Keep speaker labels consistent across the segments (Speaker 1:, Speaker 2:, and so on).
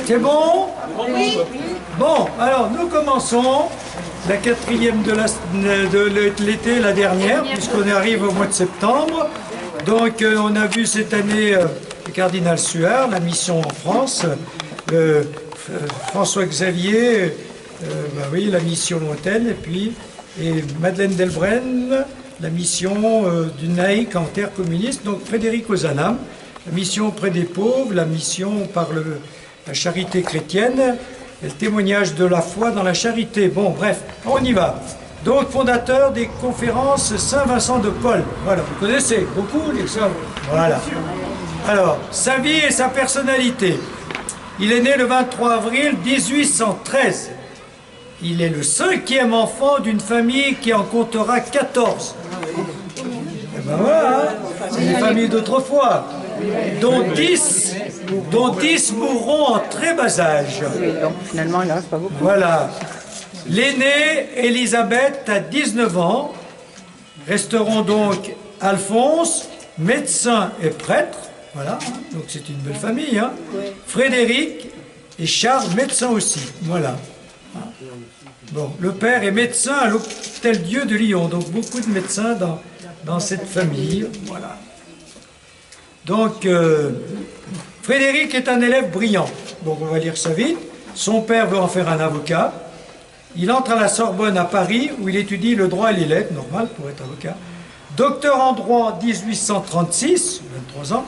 Speaker 1: C'est bon? Oui. Bon, alors nous commençons la quatrième de l'été, la dernière, puisqu'on arrive au mois de septembre. Donc on a vu cette année le cardinal Suard, la mission en France, François Xavier, oui, la mission lointaine, et Madeleine Delbrenne, la mission du naïque en terre communiste, donc Frédéric Ozanam, la mission auprès des pauvres, la mission par la charité chrétienne, et le témoignage de la foi dans la charité. Bon, bref, on y va. Donc, fondateur des conférences Saint-Vincent de Paul. Voilà, vous connaissez beaucoup les ça. Voilà. Alors, sa vie et sa personnalité. Il est né le 23 avril 1813. Il est le 5e enfant d'une famille qui en comptera 14. Et ben voilà, hein, c'est les familles d'autrefois, dont 10 mourront en très bas âge.
Speaker 2: Donc finalement, il ne reste pas beaucoup.
Speaker 1: Voilà. L'aînée, Élisabeth, a 19 ans. Resteront donc Alphonse, médecin et prêtre. Voilà, donc c'est une belle famille. Hein. Frédéric et Charles, médecin aussi. Voilà. Bon, le père est médecin à l'Hôtel-Dieu de Lyon, donc beaucoup de médecins dans cette famille. Voilà. Donc, Frédéric est un élève brillant. Donc, on va lire ça vite. Son père veut en faire un avocat. Il entre à la Sorbonne à Paris, où il étudie le droit et les lettres, normal pour être avocat. Docteur en droit en 1836, 23 ans,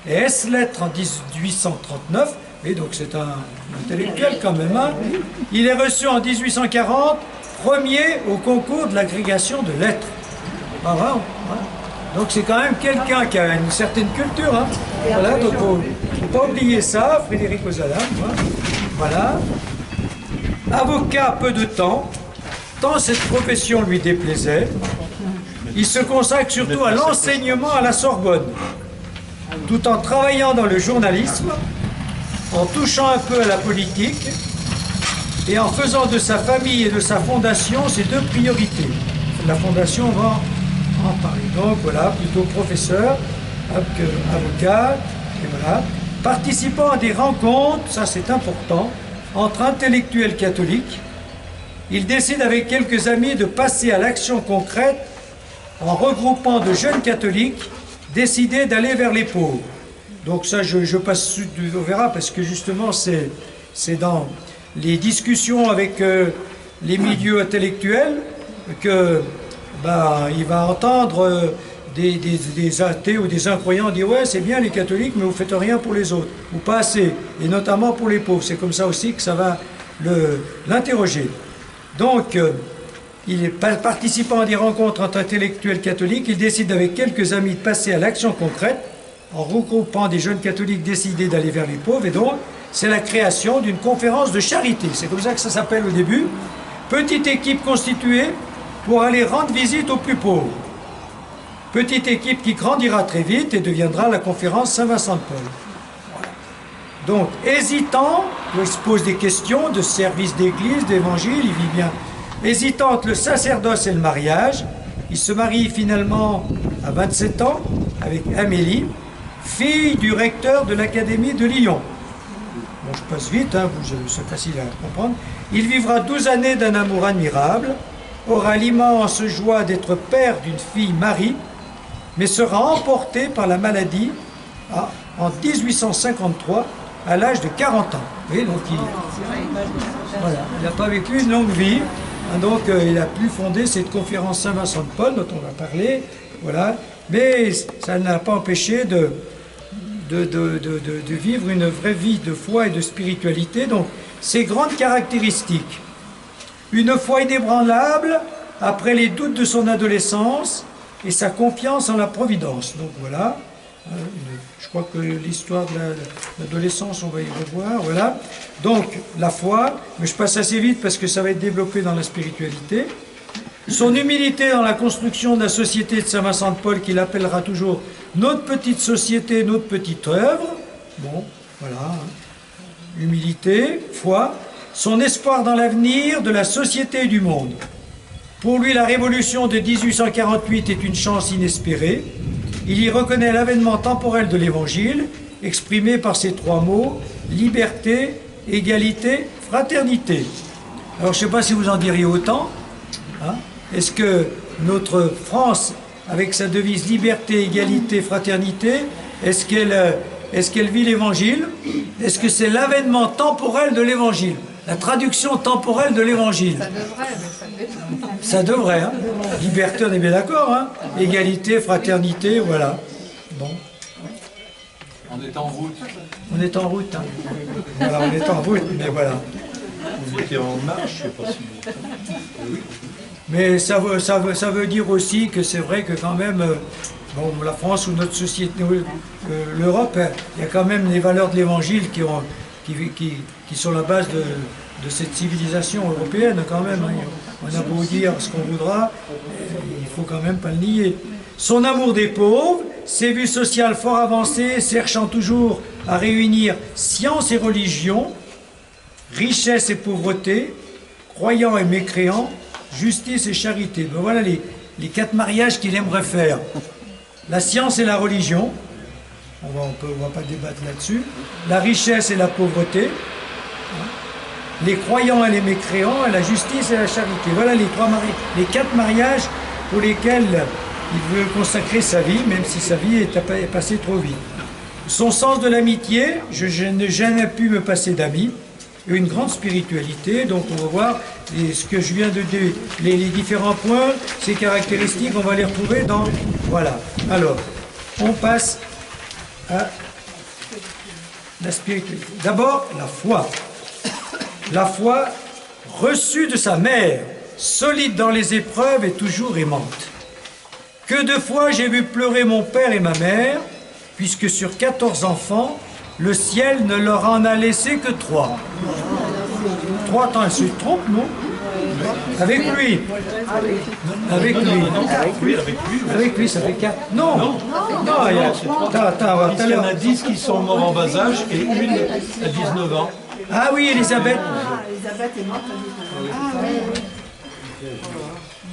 Speaker 1: et S-lettres en 1839. Et donc c'est un intellectuel quand même. Hein. Il est reçu en 1840, premier au concours de l'agrégation de lettres. Ah, voilà, voilà. Donc c'est quand même quelqu'un qui a une certaine culture. Hein. Voilà, donc il ne faut pas oublier ça, Frédéric Ozanam. Voilà. Avocat peu de temps, tant cette profession lui déplaisait. Il se consacre surtout à l'enseignement à la Sorbonne, tout en travaillant dans le journalisme, en touchant un peu à la politique et en faisant de sa famille et de sa fondation ses deux priorités. La fondation va en parler. Donc voilà, plutôt professeur, avocat, et voilà. Participant à des rencontres, ça c'est important, entre intellectuels catholiques, il décide avec quelques amis de passer à l'action concrète en regroupant de jeunes catholiques décidés d'aller vers les pauvres. Donc ça, je passe, on verra, parce que justement, c'est dans les discussions avec les milieux intellectuels que il va entendre des athées ou des incroyants dire « Ouais, c'est bien les catholiques, mais vous ne faites rien pour les autres, ou pas assez, et notamment pour les pauvres. » C'est comme ça aussi que ça va l'interroger. Donc, il est participant à des rencontres entre intellectuels catholiques, il décide avec quelques amis de passer à l'action concrète, en regroupant des jeunes catholiques décidés d'aller vers les pauvres, et donc c'est la création d'une conférence de charité. C'est comme ça que ça s'appelle au début. Petite équipe constituée pour aller rendre visite aux plus pauvres. Petite équipe qui grandira très vite et deviendra la conférence Saint-Vincent de Paul. Donc, hésitant, il se pose des questions de service d'église, d'évangile, il vit bien. Hésitant entre le sacerdoce et le mariage, il se marie finalement à 27 ans avec Amélie, fille du recteur de l'Académie de Lyon. Bon, je passe vite, hein, c'est facile à comprendre. Il vivra 12 années d'un amour admirable, aura l'immense joie d'être père d'une fille Marie, mais sera emporté par la maladie en 1853, à l'âge de 40 ans. Oui, donc il n'a pas vécu une longue vie, hein, donc il a pu fonder cette conférence Saint-Vincent de Paul, dont on va parler, voilà. Mais ça n'a pas empêché de vivre une vraie vie de foi et de spiritualité. Donc, ses grandes caractéristiques. Une foi inébranlable après les doutes de son adolescence et sa confiance en la providence. Donc voilà, je crois que l'histoire de l'adolescence, on va y revoir, voilà. Donc, la foi, mais je passe assez vite parce que ça va être développé dans la spiritualité. Son humilité dans la construction de la société de Saint-Vincent de Paul, qu'il appellera toujours notre petite société, notre petite œuvre. Bon, voilà. Humilité, foi. Son espoir dans l'avenir de la société et du monde. Pour lui, la révolution de 1848 est une chance inespérée. Il y reconnaît l'avènement temporel de l'Évangile, exprimé par ces trois mots, liberté, égalité, fraternité. Alors je ne sais pas si vous en diriez autant. Hein? Est-ce que notre France, avec sa devise liberté, égalité, fraternité, est-ce qu'elle vit l'Évangile? Est-ce que c'est l'avènement temporel de l'Évangile? La traduction temporelle de l'Évangile? Ça devrait, hein? Liberté, on est bien d'accord, hein? Égalité, fraternité, voilà. Bon.
Speaker 3: On est en route.
Speaker 1: On est en route, hein? Voilà, on est en route, mais voilà.
Speaker 3: Vous étiez en marche, je ne sais pas si vous...
Speaker 1: Mais ça veut dire aussi que c'est vrai que quand même, bon, la France ou notre société, l'Europe, il y a quand même les valeurs de l'Évangile qui sont la base de cette civilisation européenne quand même. Hein. On a beau dire ce qu'on voudra, il faut quand même pas le nier. Son amour des pauvres, ses vues sociales fort avancées, cherchant toujours à réunir science et religion, richesse et pauvreté, croyants et mécréants, justice et charité. Ben voilà les 4 mariages qu'il aimerait faire. La science et la religion, on va pas débattre là-dessus. La richesse et la pauvreté, les croyants et les mécréants, et la justice et la charité. Voilà les 4 mariages pour lesquels il veut consacrer sa vie, même si sa vie est passée trop vite. Son sens de l'amitié, je n'ai jamais pu me passer d'amis. Une grande spiritualité, donc on va voir ce que je viens de dire, les différents points, ces caractéristiques, on va les retrouver dans... Voilà. Alors, on passe à la spiritualité. D'abord, la foi. La foi reçue de sa mère, solide dans les épreuves et toujours aimante. Que de fois j'ai vu pleurer mon père et ma mère, puisque sur 14 enfants, le ciel ne leur en a laissé que 3. 3 temps, elle se trompe, non? Avec lui. Avec lui. Avec lui, ça fait 4. Non. Non, il y a... Attends,
Speaker 3: il y en a 10 qui sont morts en bas âge et une à 19 ans.
Speaker 1: Ah oui, Elisabeth.
Speaker 4: Elisabeth est morte à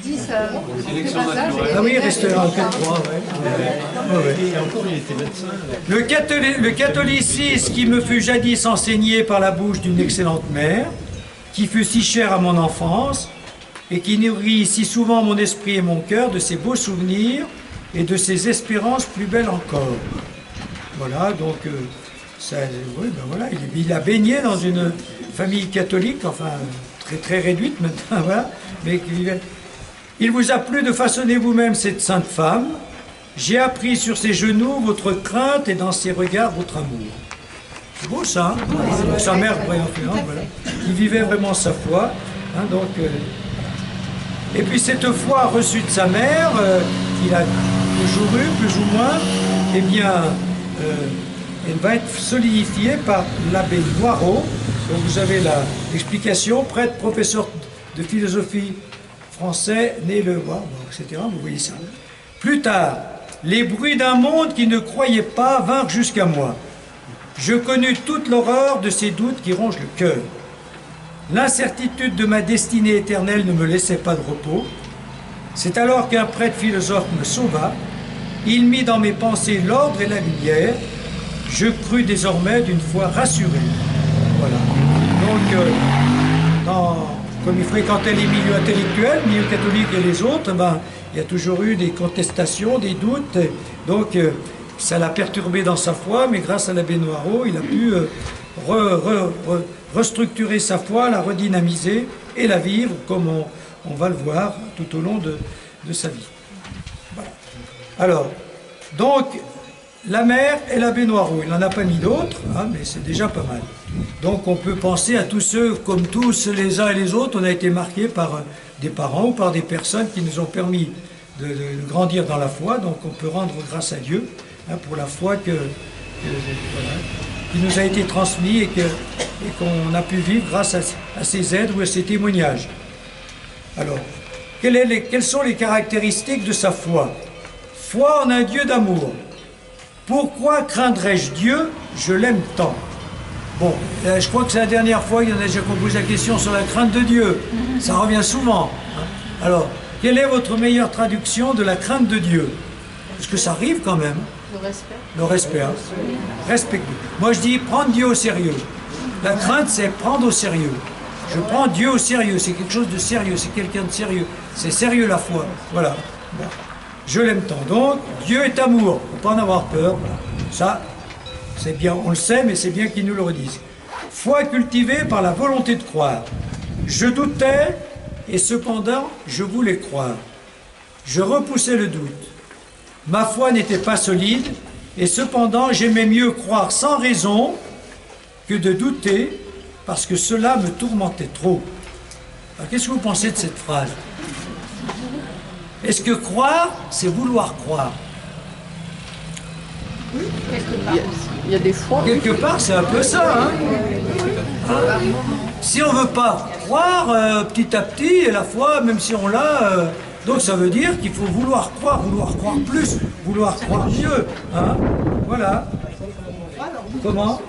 Speaker 4: 10
Speaker 3: Sélection naturelle.
Speaker 1: Ah oui, il reste un 4-3,
Speaker 3: Et encore, il était médecin.
Speaker 1: Le catholicisme qui me fut jadis enseigné par la bouche d'une excellente mère, qui fut si chère à mon enfance, et qui nourrit si souvent mon esprit et mon cœur de ses beaux souvenirs et de ses espérances plus belles encore. Voilà, donc, oui, ben voilà, il a baigné dans une famille catholique, enfin, très très réduite maintenant, voilà, mais qui vivait... Il vous a plu de façonner vous-même cette sainte femme. J'ai appris sur ses genoux votre crainte et dans ses regards votre amour. C'est beau ça, hein? Sa mère, voilà. Il vivait vraiment sa foi. Hein, donc, et puis cette foi reçue de sa mère, qu'il a toujours eue, plus ou moins, eh bien, elle va être solidifiée par l'abbé Noirot. Donc vous avez l'explication, prêtre, professeur de philosophie français, né le roi, etc. Vous voyez ça. Plus tard, les bruits d'un monde qui ne croyait pas vinrent jusqu'à moi. Je connus toute l'horreur de ces doutes qui rongent le cœur. L'incertitude de ma destinée éternelle ne me laissait pas de repos. C'est alors qu'un prêtre philosophe me sauva. Il mit dans mes pensées l'ordre et la lumière. Je crus désormais d'une foi rassurée. Voilà. Donc, comme il fréquentait les milieux intellectuels, milieu catholique et les autres, ben, il y a toujours eu des contestations, des doutes. Donc, ça l'a perturbé dans sa foi, mais grâce à l'abbé Noirot, il a pu restructurer sa foi, la redynamiser et la vivre comme on va le voir tout au long de sa vie. Voilà. Alors, donc, la mère et l'abbé Noirot, il n'en a pas mis d'autres, hein, mais c'est déjà pas mal. Donc on peut penser à tous ceux, comme tous les uns et les autres, on a été marqués par des parents ou par des personnes qui nous ont permis de grandir dans la foi, donc on peut rendre grâce à Dieu hein, pour la foi qui nous a été transmise et qu'on a pu vivre grâce à ces aides ou à ces témoignages. Alors, quelles sont les caractéristiques de sa foi? Foi en un Dieu d'amour. Pourquoi craindrais-je Dieu? Je l'aime tant. Bon, je crois que c'est la dernière fois qu'il y en a déjà qu'on pose la question sur la crainte de Dieu. Ça revient souvent. Alors, quelle est votre meilleure traduction de la crainte de Dieu? Parce que ça arrive quand même.
Speaker 2: Le respect.
Speaker 1: Le respect. Hein. Respecter. Moi je dis prendre Dieu au sérieux. La crainte c'est prendre au sérieux. Je prends Dieu au sérieux, c'est quelque chose de sérieux, c'est quelqu'un de sérieux. C'est sérieux la foi. Voilà. Bon. Je l'aime tant. Donc, Dieu est amour. Il ne faut pas en avoir peur. Voilà. Ça, c'est bien, on le sait, mais c'est bien qu'ils nous le redisent. Foi cultivée par la volonté de croire. Je doutais, et cependant, je voulais croire. Je repoussais le doute. Ma foi n'était pas solide, et cependant, j'aimais mieux croire sans raison que de douter, parce que cela me tourmentait trop. Alors, qu'est-ce que vous pensez de cette phrase? Est-ce que croire, c'est vouloir croire?
Speaker 2: Il y a des fois.
Speaker 1: Quelque part, c'est un peu ça. Hein? Si on ne veut pas croire, petit à petit, et la foi, même si on l'a, donc ça veut dire qu'il faut vouloir croire plus, vouloir croire mieux. Hein? Voilà. Comment?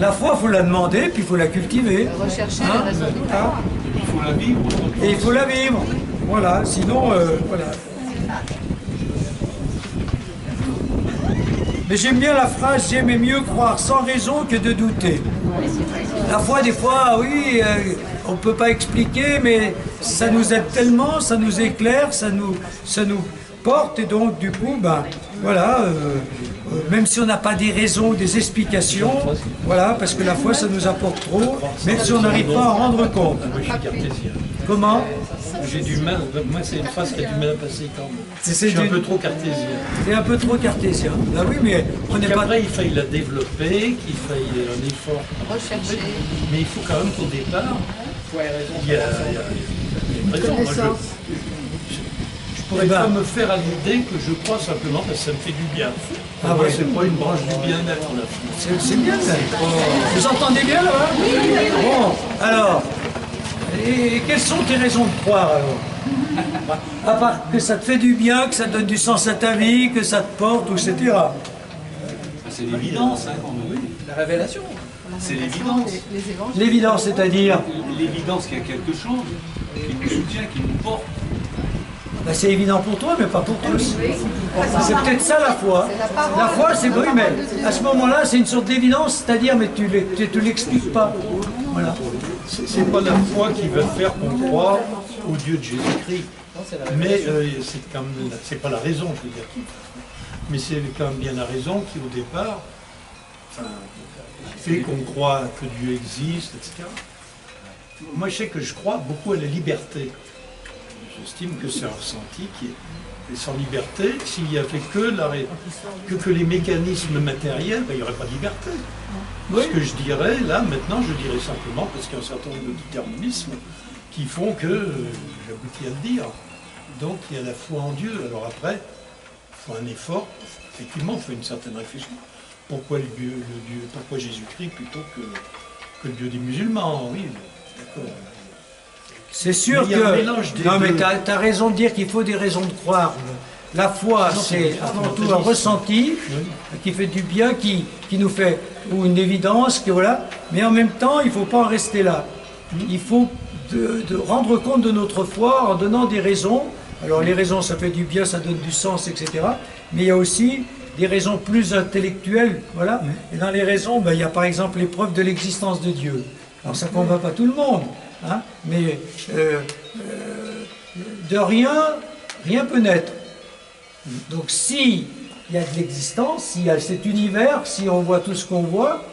Speaker 1: La foi, il faut la demander, puis il faut la cultiver.
Speaker 2: Rechercher
Speaker 1: Hein?
Speaker 2: les raisons de
Speaker 1: Hein?
Speaker 3: Il faut la vivre.
Speaker 1: Et il faut la vivre. Voilà, sinon, voilà. Mais j'aime bien la phrase, j'aimais mieux croire sans raison que de douter. La foi, des fois, oui, on ne peut pas expliquer, mais ça nous aide tellement, ça nous éclaire, ça nous porte, et donc, du coup, ben, voilà, même si on n'a pas des raisons, des explications, voilà, parce que la foi, ça nous apporte trop, même si on n'arrive pas à en rendre compte.
Speaker 3: Moi, je suis cartésien.
Speaker 1: Comment?
Speaker 3: J'ai du mal, moi c'est une phrase qui a du mal à passer quand même. Je
Speaker 1: C'est
Speaker 3: suis un peu trop cartésien.
Speaker 1: C'est un peu trop cartésien. Ben oui, mais on n'est pas...
Speaker 3: Après, il faille la développer, qu'il faille un effort.
Speaker 2: rechercher.
Speaker 3: Mais il faut quand même qu'au départ, il y a une raison. Moi, je pourrais
Speaker 1: Eh ben.
Speaker 3: pas me faire à l'idée que je crois simplement parce que ça me fait du bien.
Speaker 1: Ah
Speaker 3: Moi,
Speaker 1: ouais.
Speaker 3: c'est pas une branche du bien-être, là.
Speaker 1: C'est bien ça. Vous entendez bien là? Bon, alors, et quelles sont tes raisons de croire alors? À part que ça te fait du bien, que ça te donne du sens à ta vie, que ça te porte, etc.
Speaker 5: C'est l'évidence, hein, la révélation. C'est l'évidence.
Speaker 2: Les évangiles.
Speaker 1: L'évidence, c'est-à-dire,
Speaker 5: L'évidence qu'il y a quelque chose qui nous soutient, qui nous porte.
Speaker 1: ben, c'est évident pour toi, mais pas pour tous. C'est peut-être ça la foi. La foi, c'est oui, mais à ce moment-là, c'est une sorte d'évidence, c'est-à-dire, mais tu ne l'expliques pas. Voilà.
Speaker 3: C'est pas la foi qui va faire qu'on croit au Dieu de Jésus-Christ. Mais c'est pas la raison, je veux dire. Mais c'est quand même bien la raison qui, au départ, fait qu'on croit que Dieu existe, etc. Moi, je sais que je crois beaucoup à la liberté. J'estime que c'est un ressenti qui est sans liberté. S'il n'y avait que les mécanismes matériels, ben, il n'y aurait pas de liberté. Ce que je dirais, là, maintenant, je dirais simplement, parce qu'il y a un certain nombre de déterminismes qui font que, j'aboutis à le dire, donc il y a la foi en Dieu. Alors après, il faut un effort, effectivement, il faut une certaine réflexion. Pourquoi pourquoi Jésus-Christ plutôt que le Dieu des musulmans? Oui, d'accord.
Speaker 1: C'est sûr
Speaker 3: Mais il y a un
Speaker 1: que...
Speaker 3: mélange des
Speaker 1: Non, mais
Speaker 3: deux.
Speaker 1: tu as raison de dire qu'il faut des raisons de croire. La foi, c'est avant tout un ressenti qui fait du bien, qui nous fait, ou une évidence, que voilà. Mais en même temps, il ne faut pas en rester là. Il faut de rendre compte de notre foi en donnant des raisons. Alors les raisons, ça fait du bien, ça donne du sens, etc. Mais il y a aussi des raisons plus intellectuelles, voilà. Et dans les raisons, ben, il y a par exemple les preuves de l'existence de Dieu. Alors ça ne convainc pas tout le monde, hein, mais de rien peut naître. Donc si il y a de l'existence, s'il y a cet univers, si on voit tout ce qu'on voit,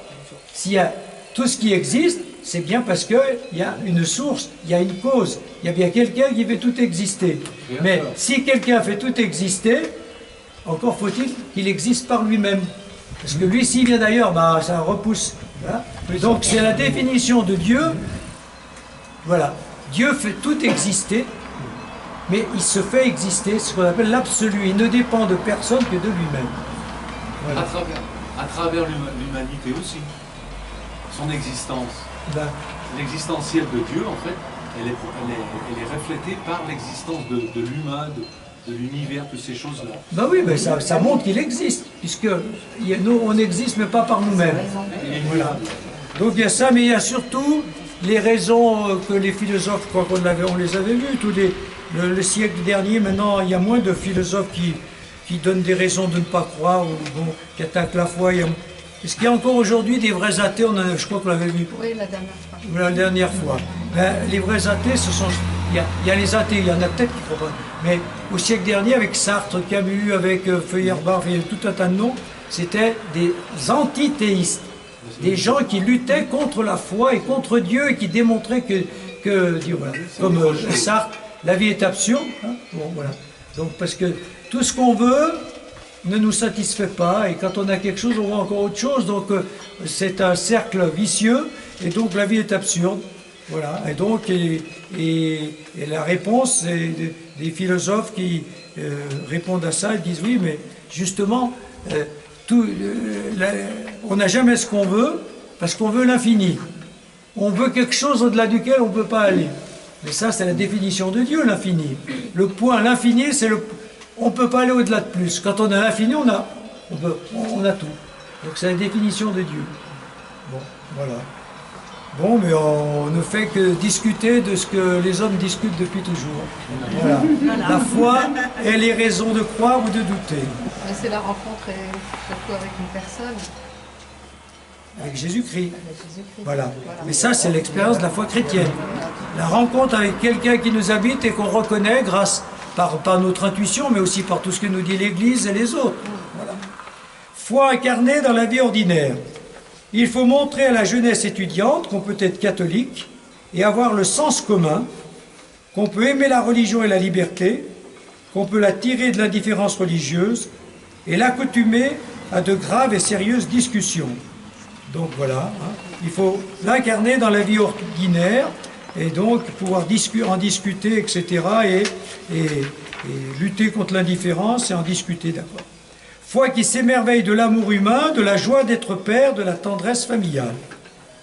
Speaker 1: s'il y a tout ce qui existe, c'est bien parce qu'il y a une source, il y a une cause, il y a bien quelqu'un qui fait tout exister. Mais si quelqu'un fait tout exister, encore faut-il qu'il existe par lui-même. Parce que lui, s'il vient d'ailleurs, bah, ça repousse. Voilà. Donc c'est la définition de Dieu. Voilà. Dieu fait tout exister, mais il se fait exister, ce qu'on appelle l'absolu. Il ne dépend de personne que de lui-même. Voilà.
Speaker 5: À travers l'humanité aussi. Son existence.
Speaker 1: Ben,
Speaker 5: L'existentiel de Dieu, en fait, elle est reflétée par l'existence de l'humain, de l'univers, de ces choses-là.
Speaker 1: ben oui, ben ça montre qu'il existe, puisque nous, on existe, mais pas par nous-mêmes. Voilà. Donc il y a ça, mais il y a surtout les raisons que les philosophes, on les avait vus, le siècle dernier, maintenant il y a moins de philosophes qui donnent des raisons de ne pas croire, ou bon, qui attaquent la foi. Est-ce qu'il y a encore aujourd'hui des vrais athées? Je crois qu'on l'avait vu
Speaker 2: Oui, la dernière fois.
Speaker 1: la dernière fois. Ben, les vrais athées, il y a les athées, il y en a peut-être qui ne croient pas. Mais au siècle dernier, avec Sartre, Camus, avec Feuerbach, il y a tout un tas de noms, c'était des antithéistes. Des gens qui luttaient contre la foi et contre Dieu et qui démontraient que Dieu, voilà. Comme Sartre, la vie est absurde. Hein? Bon, voilà. Donc, parce que tout ce qu'on veut ne nous satisfait pas, et quand on a quelque chose, on voit encore autre chose, donc c'est un cercle vicieux, et donc la vie est absurde. Voilà, et donc, et la réponse, c'est des philosophes qui répondent à ça, ils disent oui, mais justement, on n'a jamais ce qu'on veut, parce qu'on veut l'infini. On veut quelque chose au-delà duquel on ne peut pas aller. Mais ça, c'est la définition de Dieu, l'infini. Le point, l'infini, c'est le... On ne peut pas aller au-delà de plus. Quand on a l'infini, on a tout. Donc c'est la définition de Dieu. Bon, voilà. Bon, mais on ne fait que discuter de ce que les hommes discutent depuis toujours. Voilà. La foi et les raisons de croire ou de douter.
Speaker 2: C'est la rencontre surtout avec une personne.
Speaker 1: Avec Jésus-Christ. Voilà. Mais ça, c'est l'expérience de la foi chrétienne. La rencontre avec quelqu'un qui nous habite et qu'on reconnaît grâce par notre intuition, mais aussi par tout ce que nous dit l'Église et les autres. Voilà. Foi incarnée dans la vie ordinaire. Il faut montrer à la jeunesse étudiante qu'on peut être catholique et avoir le sens commun, qu'on peut aimer la religion et la liberté, qu'on peut la tirer de l'indifférence religieuse et l'accoutumer à de graves et sérieuses discussions. Donc voilà, hein, il faut l'incarner dans la vie ordinaire et donc pouvoir en discuter, etc. et lutter contre l'indifférence et en discuter, d'accord. Foi qui s'émerveille de l'amour humain, de la joie d'être père, de la tendresse familiale.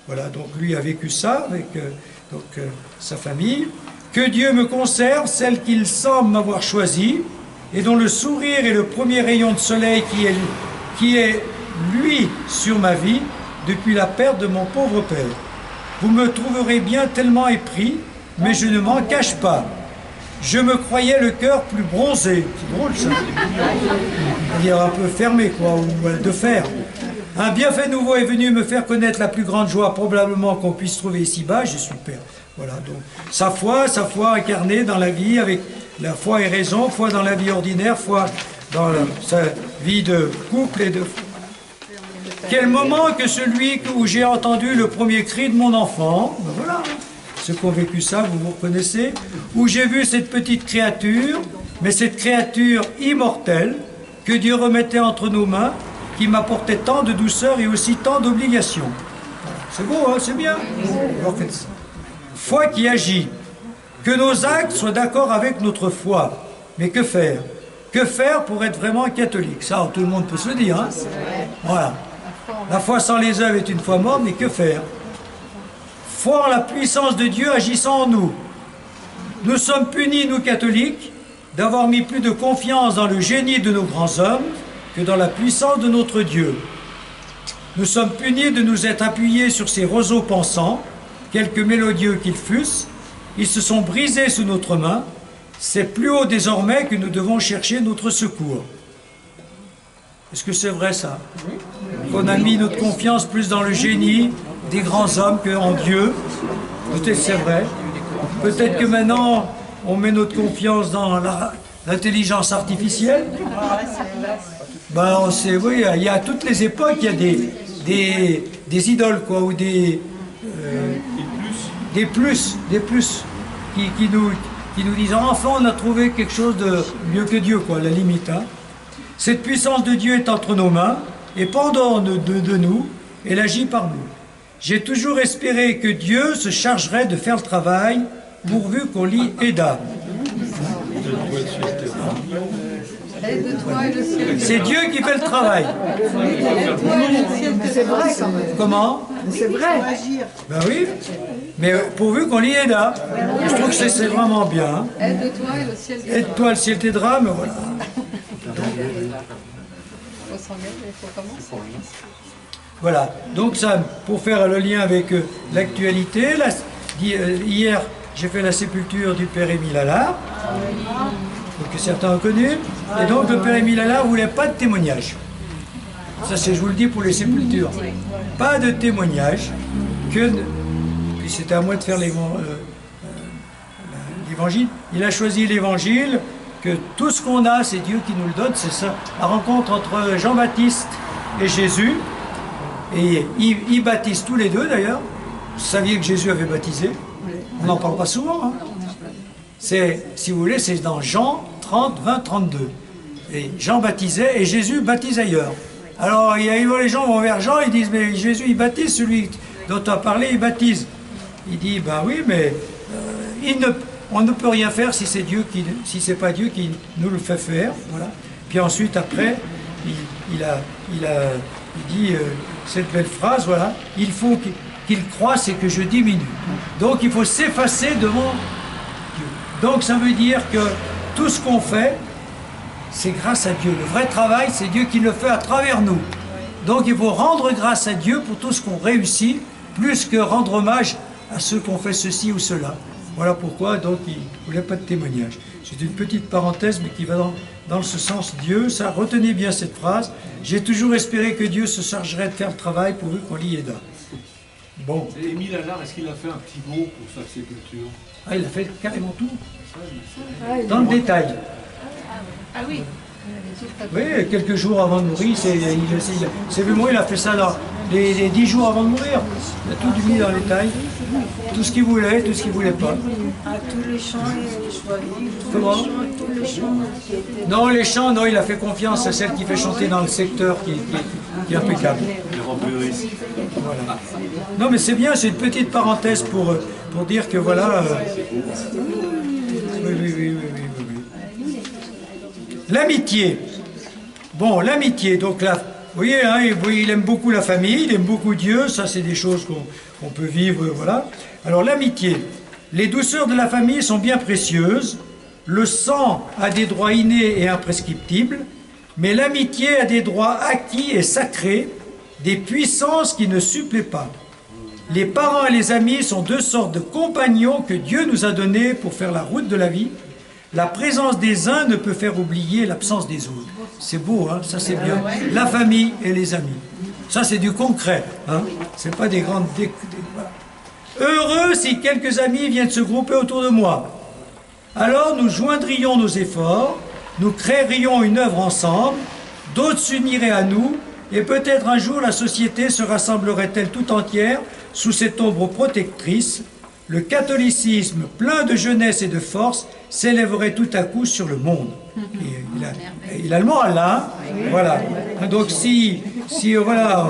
Speaker 1: Voilà, donc lui a vécu ça avec sa famille. Que Dieu me conserve, celle qu'il semble m'avoir choisie, et dont le sourire est le premier rayon de soleil qui est lui sur ma vie, depuis la perte de mon pauvre père. Vous me trouverez bien tellement épris, mais je ne m'en cache pas. Je me croyais le cœur plus bronzé. C'est drôle ça. C'est-à-dire un peu fermé, quoi, ou de fer. Un bienfait nouveau est venu me faire connaître la plus grande joie probablement qu'on puisse trouver ici-bas. Je suis père. Voilà, donc sa foi incarnée dans la vie, avec la foi et raison, foi dans la vie ordinaire, foi dans sa vie de couple et de... Quel moment que celui où j'ai entendu le premier cri de mon enfant, ben voilà, ceux qui ont vécu ça, vous vous reconnaissez, où j'ai vu cette petite créature, mais cette créature immortelle, que Dieu remettait entre nos mains, qui m'apportait tant de douceur et aussi tant d'obligations. C'est beau, hein, c'est bien. Foi qui agit, que nos actes soient d'accord avec notre foi. Mais que faire? Que faire pour être vraiment catholique? Ça, tout le monde peut se le dire. Hein. Voilà. La foi sans les œuvres est une foi morte, mais que faire? Foi en la puissance de Dieu agissant en nous. Nous sommes punis, nous catholiques, d'avoir mis plus de confiance dans le génie de nos grands hommes que dans la puissance de notre Dieu. Nous sommes punis de nous être appuyés sur ces roseaux pensants, quelque mélodieux qu'ils fussent. Ils se sont brisés sous notre main. C'est plus haut désormais que nous devons chercher notre secours. Est-ce que c'est vrai ça? Qu'on a mis notre confiance plus dans le génie des grands hommes qu'en Dieu? Peut-être c'est vrai. Peut-être que maintenant on met notre confiance dans l'intelligence artificielle. Ben, on sait, oui, il y a à toutes les époques, il y a des idoles, quoi, ou des plus qui nous disent enfin on a trouvé quelque chose de mieux que Dieu, quoi, à la limite. Hein. Cette puissance de Dieu est entre nos mains et pendant de nous, elle agit par nous. J'ai toujours espéré que Dieu se chargerait de faire le travail pourvu qu'on l'y aidât. C'est Dieu qui fait le travail.
Speaker 4: C'est vrai quand même.
Speaker 1: Comment?
Speaker 4: C'est vrai.
Speaker 1: Ben oui, mais pourvu qu'on l'y aidât. Je trouve que c'est vraiment bien.
Speaker 2: Aide-toi et le ciel t'aidera.
Speaker 1: Aide-toi, le ciel t'aidera, mais voilà.
Speaker 2: Il faut s'engager, il faut commencer.
Speaker 1: Voilà, donc ça, pour faire le lien avec l'actualité, hier j'ai fait la sépulture du père Émile Allard, ok, que certains ont connu. Et donc le Père Émile Allard ne voulait pas de témoignage. Ça, c'est, je vous le dis, pour les sépultures. Pas de témoignage. Puis c'était à moi de faire l'évangile. Il a choisi l'évangile, que tout ce qu'on a, c'est Dieu qui nous le donne. C'est ça, la rencontre entre Jean-Baptiste et Jésus. Et ils baptisent tous les deux d'ailleurs. Vous saviez que Jésus avait baptisé? On n'en parle pas souvent. Hein. C'est, si vous voulez, c'est dans Jean 30, 20, 32. Et Jean baptisait et Jésus baptise ailleurs. Alors les gens vont vers Jean, ils disent, mais Jésus il baptise, celui dont tu as parlé, il baptise. Il dit, ben oui, mais on ne peut rien faire si c'est Dieu si c'est pas Dieu qui nous le fait faire. Voilà. Puis ensuite, après, il dit cette belle phrase, voilà, il faut qu'il croisse et que je diminue. Donc il faut s'effacer devant Dieu. Donc ça veut dire que tout ce qu'on fait, c'est grâce à Dieu. Le vrai travail, c'est Dieu qui le fait à travers nous. Donc il faut rendre grâce à Dieu pour tout ce qu'on réussit, plus que rendre hommage à ceux qui ont fait ceci ou cela. Voilà pourquoi donc il ne voulait pas de témoignage. C'est une petite parenthèse, mais qui va dans ce sens. Dieu, ça, retenez bien cette phrase. J'ai toujours espéré que Dieu se chargerait de faire le travail pourvu qu'on l'y aida. Bon.
Speaker 5: Et Émile Allard, est-ce qu'il a fait un petit mot pour sa sépulture?
Speaker 1: Ah, il a fait carrément tout. Dans le détail.
Speaker 2: Ah oui.
Speaker 1: Oui, quelques jours avant de mourir, c'est vu moi, il a fait ça là, les 10 jours avant de mourir. Il a tout mis dans le détail. Tout ce qu'il voulait, tout ce qu'il ne voulait pas.
Speaker 4: À tous les chants et les choix.
Speaker 1: Comment?
Speaker 4: Tous les chants qui étaient...
Speaker 1: Non, les chants, non, il a fait confiance à celle qui fait chanter dans le secteur qui est impeccable. Voilà. Non, mais c'est bien, c'est une petite parenthèse pour dire que voilà... Oui. L'amitié. Bon, l'amitié, donc là, vous voyez, hein, il aime beaucoup la famille, il aime beaucoup Dieu, ça c'est des choses qu'on peut vivre, voilà. Alors l'amitié, les douceurs de la famille sont bien précieuses, le sang a des droits innés et imprescriptibles, mais l'amitié a des droits acquis et sacrés, des puissances qui ne suppléent pas. Les parents et les amis sont deux sortes de compagnons que Dieu nous a donnés pour faire la route de la vie. La présence des uns ne peut faire oublier l'absence des autres. C'est beau, hein, ça c'est bien. La famille et les amis. Ça c'est du concret. Hein. C'est pas des grandes... Voilà. Heureux si quelques amis viennent se grouper autour de moi. Alors nous joindrions nos efforts, nous créerions une œuvre ensemble, d'autres s'uniraient à nous, et peut-être un jour la société se rassemblerait-elle tout entière sous cette ombre protectrice. Le catholicisme, plein de jeunesse et de force, s'élèverait tout à coup sur le monde. Et il a le moral là, hein. Voilà. Donc si voilà,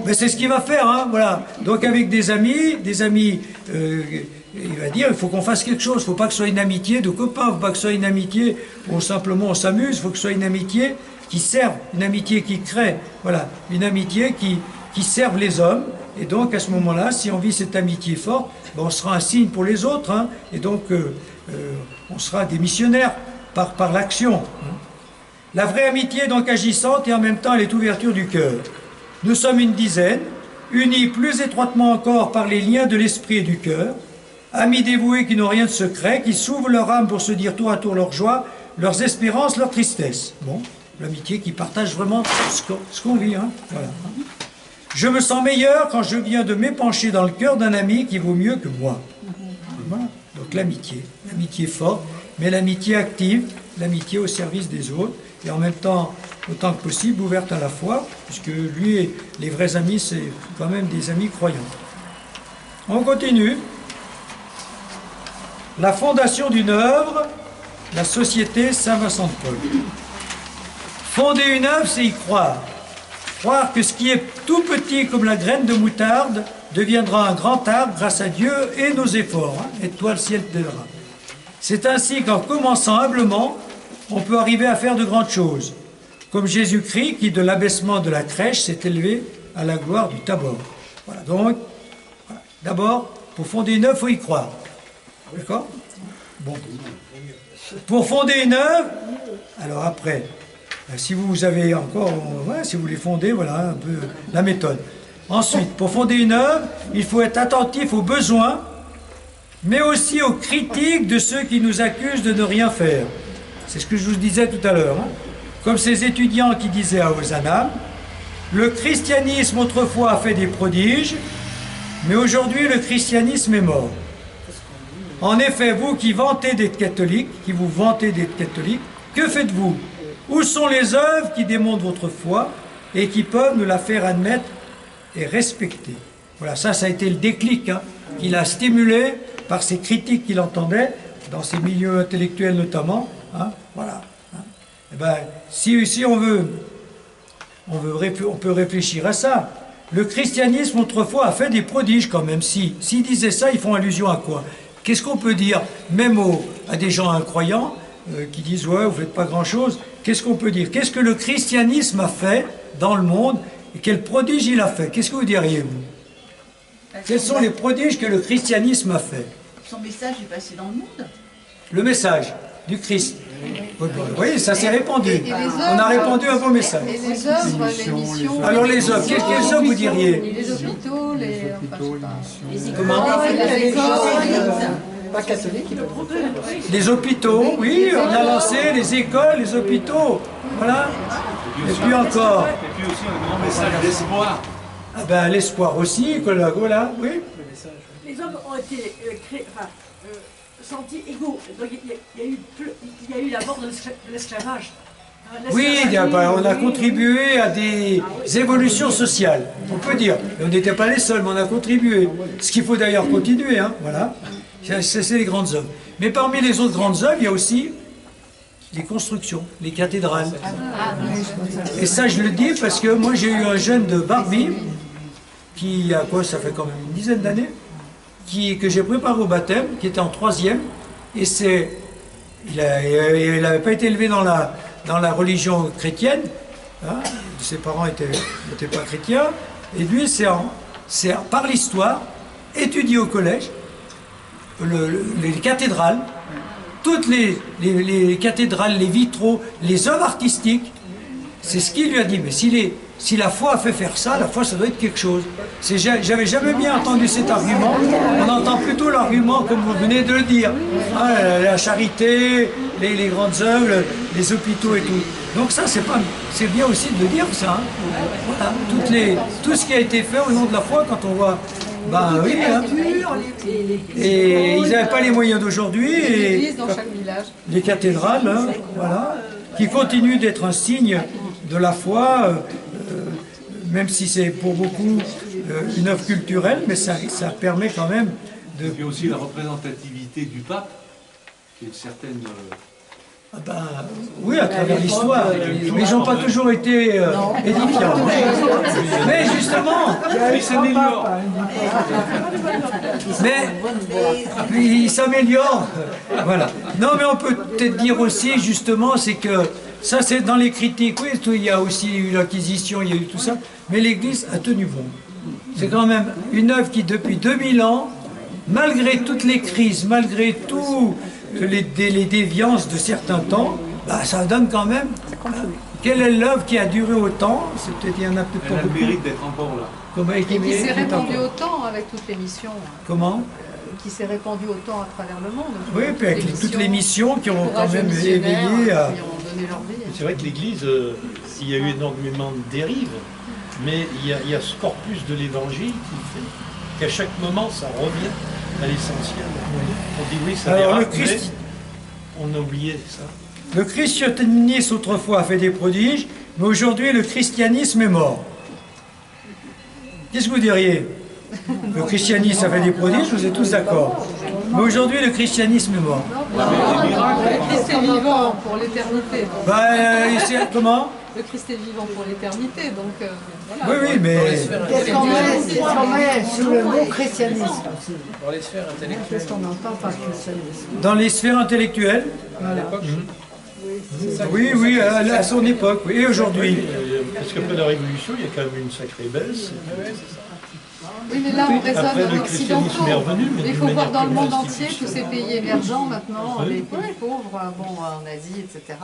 Speaker 1: mais c'est ce qu'il va faire, hein, voilà. Donc avec des amis, il va dire, il faut qu'on fasse quelque chose. Il ne faut pas que ce soit une amitié de copains, il ne faut pas que ce soit une amitié où simplement on s'amuse. Il faut que ce soit une amitié qui serve, une amitié qui crée, voilà, une amitié qui serve les hommes. Et donc à ce moment-là, si on vit cette amitié forte, ben, on sera un signe pour les autres, hein, et donc on sera des missionnaires par l'action. Hein. La vraie amitié est donc agissante et en même temps elle est ouverture du cœur. Nous sommes une dizaine, unis plus étroitement encore par les liens de l'esprit et du cœur, amis dévoués qui n'ont rien de secret, qui s'ouvrent leur âme pour se dire tour à tour leur joie, leurs espérances, leur tristesse. Bon, l'amitié qui partage vraiment ce qu'on vit, hein, voilà. Je me sens meilleur quand je viens de m'épancher dans le cœur d'un ami qui vaut mieux que moi. Voilà. Donc l'amitié forte, mais l'amitié active, l'amitié au service des autres, et en même temps, autant que possible, ouverte à la foi, puisque lui, les vrais amis, c'est quand même des amis croyants. On continue. La fondation d'une œuvre, la Société Saint-Vincent de Paul. Fonder une œuvre, c'est y croire. Croire que ce qui est tout petit comme la graine de moutarde deviendra un grand arbre grâce à Dieu et nos efforts. Hein, et toi, le ciel t'aidera. C'est ainsi qu'en commençant humblement, on peut arriver à faire de grandes choses. Comme Jésus-Christ qui, de l'abaissement de la crèche, s'est élevé à la gloire du Tabor. Voilà, donc, voilà. D'abord, pour fonder une œuvre, il faut y croire. D'accord? Bon. Pour fonder une œuvre, alors après... Si vous avez encore, ouais, si vous voulez fonder, voilà un peu la méthode. Ensuite, pour fonder une œuvre, il faut être attentif aux besoins, mais aussi aux critiques de ceux qui nous accusent de ne rien faire. C'est ce que je vous disais tout à l'heure. Hein. Comme ces étudiants qui disaient à Ozanam, le christianisme autrefois a fait des prodiges, mais aujourd'hui le christianisme est mort. En effet, vous qui vantez d'être catholique, que faites-vous? Où sont les œuvres qui démontrent votre foi et qui peuvent nous la faire admettre et respecter? Voilà, ça a été le déclic qu'il a stimulé par ces critiques qu'il entendait, dans ces milieux intellectuels notamment. Hein, voilà. Et ben, si on peut réfléchir à ça. Le christianisme autrefois a fait des prodiges quand même. S'ils disaient ça, ils font allusion à quoi? Qu'est-ce qu'on peut dire, même à des gens incroyants qui disent « ouais, vous ne faites pas grand-chose », qu'est-ce qu'on peut dire? Qu'est-ce que le christianisme a fait dans le monde et quel prodige il a fait? Qu'est-ce que vous diriez, vous? Quels sont les prodiges que le christianisme a fait?
Speaker 2: Son message est passé dans le monde.
Speaker 1: Le message du Christ. Vous voyez, ça s'est répandu. On a répandu un beau message.
Speaker 6: Et les œuvres, les missions...
Speaker 1: Alors les œuvres, quelles œuvres vous diriez?
Speaker 6: Les hôpitaux, les...
Speaker 1: Comment?
Speaker 6: Pas catholiques,
Speaker 1: Les hôpitaux, oui, on a lancé les écoles, les hôpitaux. Voilà. Et puis encore.
Speaker 5: Et puis aussi un grand message d'espoir.
Speaker 1: Ah ben, l'espoir aussi, voilà, oui.
Speaker 7: Les hommes ont été sentis égaux. Donc il y a eu la mort de l'esclavage.
Speaker 1: Oui, on a contribué à des évolutions sociales, on peut dire. Et on n'était pas les seuls, mais on a contribué. Ce qu'il faut d'ailleurs continuer, hein, voilà. C'est les grandes œuvres. Mais parmi les autres grandes œuvres, il y a aussi les constructions, les cathédrales. Et ça, je le dis parce que moi, j'ai eu un jeune de Barbie, qui a quoi, ça fait quand même une dizaine d'années, que j'ai préparé au baptême, qui était en 3e, et il n'avait pas été élevé dans la religion chrétienne, hein, ses parents n'étaient pas chrétiens, et lui, c'est par l'histoire, étudié au collège, les cathédrales, toutes les cathédrales, les vitraux, les œuvres artistiques, c'est ce qu'il lui a dit. Mais si la foi a fait faire ça, la foi ça doit être quelque chose. J'avais jamais bien entendu cet argument. On entend plutôt l'argument comme vous venez de le dire. Ah, la charité, les grandes œuvres, les hôpitaux et tout. Donc ça c'est bien aussi de le dire ça. Hein. Voilà. Tout ce qui a été fait au nom de la foi quand on voit. Ben oui, hein. Et ils n'avaient pas les moyens d'aujourd'hui.
Speaker 6: L'église dans chaque village.
Speaker 1: Les cathédrales, hein, voilà, qui continuent d'être un signe de la foi, même si c'est pour beaucoup une œuvre culturelle, mais ça permet quand même de...
Speaker 5: Et puis aussi la représentativité du pape, qui est une certaine...
Speaker 1: Ah ben, oui, à travers l'histoire. Mais ils n'ont pas toujours été édifiants. Mais justement,
Speaker 5: il s'améliore.
Speaker 1: Mais il s'améliore. Voilà. Non, mais on peut peut-être dire aussi, justement, c'est que ça, c'est dans les critiques. Oui, il y a aussi eu l'Inquisition, il y a eu tout ça. Mais l'Église a tenu bon. C'est quand même une œuvre qui, depuis 2000 ans, malgré toutes les crises, malgré tout... Les déviances de certains temps, bah, ça donne quand même. Quelle est l'œuvre qui a duré autant? Il y en a peut-être pas
Speaker 5: Elle a le
Speaker 1: beaucoup.
Speaker 5: mérite d'être encore là.
Speaker 6: Et qui s'est répandu autant avec toutes les missions.
Speaker 1: Comment?
Speaker 6: Qui s'est répandu autant à travers le monde.
Speaker 1: Oui, puis avec toutes les missions qui ont quand même éveillé à...
Speaker 6: Qui ont donné leur vie.
Speaker 3: C'est vrai que l'Église, il y a eu énormément de dérives, mais il y a ce corpus de l'Évangile qui fait qu'à chaque moment, ça revient à l'essentiel. On dit oui, ça
Speaker 1: Alors,
Speaker 3: dérape, mais on a oublié ça.
Speaker 1: Le christianisme autrefois a fait des prodiges, mais aujourd'hui le christianisme est mort. Qu'est-ce que vous diriez? Le christianisme a fait des prodiges, vous êtes tous d'accord. Mais aujourd'hui le christianisme est mort.
Speaker 6: Le Christ est vivant pour l'éternité.
Speaker 1: Comment?
Speaker 6: Le Christ est vivant pour l'éternité, donc voilà.
Speaker 1: Oui, mais...
Speaker 4: Qu'est-ce qu'on met sous le mot christianisme aussi?
Speaker 8: Dans les sphères intellectuelles.
Speaker 4: Qu'est-ce qu'on entend par christianisme?
Speaker 1: Dans les sphères intellectuelles.
Speaker 8: À l'époque,
Speaker 1: Oui, à son époque, oui. Et aujourd'hui.
Speaker 3: Parce qu'après la Révolution, il y a quand même une sacrée baisse.
Speaker 6: Oui, mais là, on raisonne
Speaker 3: Après, le
Speaker 6: en
Speaker 3: christianisme
Speaker 6: occidentaux.
Speaker 3: est revenu, mais
Speaker 6: Mais il
Speaker 3: d'une
Speaker 6: faut voir
Speaker 3: manière
Speaker 6: dans le
Speaker 3: plus
Speaker 6: monde entier, tous
Speaker 3: institutionnelle.
Speaker 6: ces pays émergents maintenant,
Speaker 3: Oui.
Speaker 6: les pays pauvres, bon, en Asie, etc.,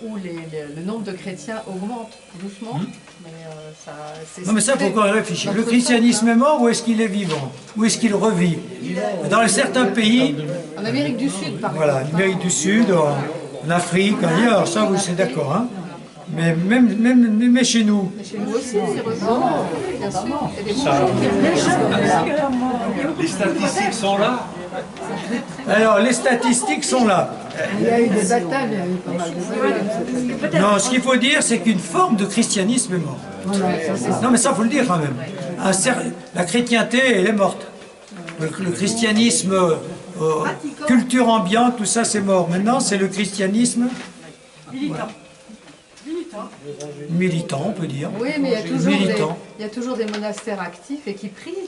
Speaker 6: où le nombre de chrétiens augmente doucement. Mais
Speaker 1: Non, mais ça, il faut encore réfléchir. Le christianisme est mort ou est-ce qu'il est vivant? Ou est-ce qu'il revit? Dans certains pays,
Speaker 6: En Amérique du Sud, par
Speaker 1: voilà,
Speaker 6: exemple.
Speaker 1: l'Amérique du Sud, En Afrique, ailleurs, ça, vous êtes d'accord, hein? Mais chez nous.
Speaker 6: Mais chez nous aussi, heureusement. Bien sûr. Il y a des
Speaker 3: Ça-
Speaker 5: Les statistiques sont là.
Speaker 1: Alors, les statistiques sont là.
Speaker 4: Il y a eu des batailles, il y a eu pas mal de batailles.
Speaker 1: Non, ce qu'il faut dire, c'est qu'une forme de christianisme est morte. Non, mais ça, faut le dire quand même. La chrétienté, elle est morte. Le christianisme, culture ambiante, tout ça, c'est mort. Maintenant, c'est le christianisme militant, on peut dire.
Speaker 6: Oui, mais
Speaker 1: Militant.
Speaker 6: il y a toujours des monastères actifs et qui prient.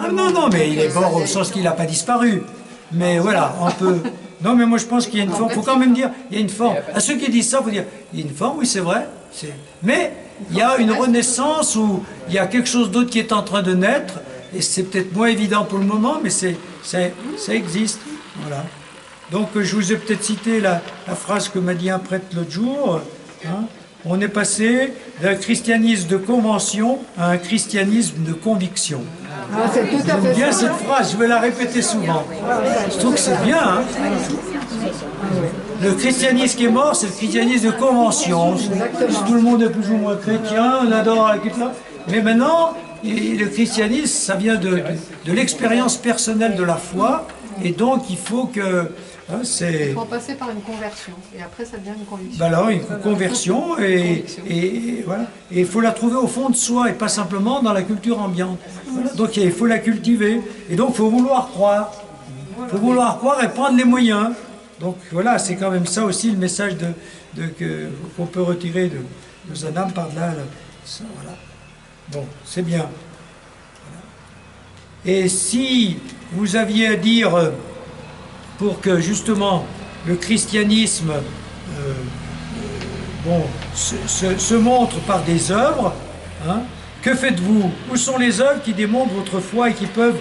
Speaker 1: Ah non, mais il est mort au sens qu'il n'a pas disparu. Mais voilà, on peut... Non, mais moi je pense qu'il y a une forme, il faut quand même dire, il y a une forme. À ceux qui disent ça, il faut dire, il y a une forme, oui c'est vrai. Mais il y a une renaissance où il y a quelque chose d'autre qui est en train de naître, et c'est peut-être moins évident pour le moment, mais ça existe. Voilà. Donc je vous ai peut-être cité la phrase que m'a dit un prêtre l'autre jour. Hein. On est passé d'un christianisme de convention à un christianisme de conviction.
Speaker 4: Ah, c'est tout à
Speaker 1: J'aime
Speaker 4: fait
Speaker 1: bien
Speaker 4: ça.
Speaker 1: cette phrase, je vais la répéter souvent. Je trouve que c'est bien. Hein. Le christianisme qui est mort, c'est le christianisme de convention. Tout le monde est plus ou moins chrétien, on adore la culture. Mais maintenant, le christianisme, ça vient de l'expérience personnelle de la foi. Et donc, il faut que... Hein,
Speaker 6: Il faut en passer par une conversion. Et après, ça devient une conviction.
Speaker 1: Ben alors, une conversion, et voilà. Et il faut la trouver au fond de soi, et pas simplement dans la culture ambiante. Voilà. Donc il faut la cultiver. Et donc il faut vouloir croire. Il faut vouloir croire et prendre les moyens. Donc voilà, c'est quand même ça aussi le message qu'on peut retirer de Zanam par là. Ça, voilà. Bon, c'est bien. Voilà. Et si vous aviez à dire... pour que justement le christianisme se montre par des œuvres, hein, que faites-vous? Où sont les œuvres qui démontrent votre foi et qui peuvent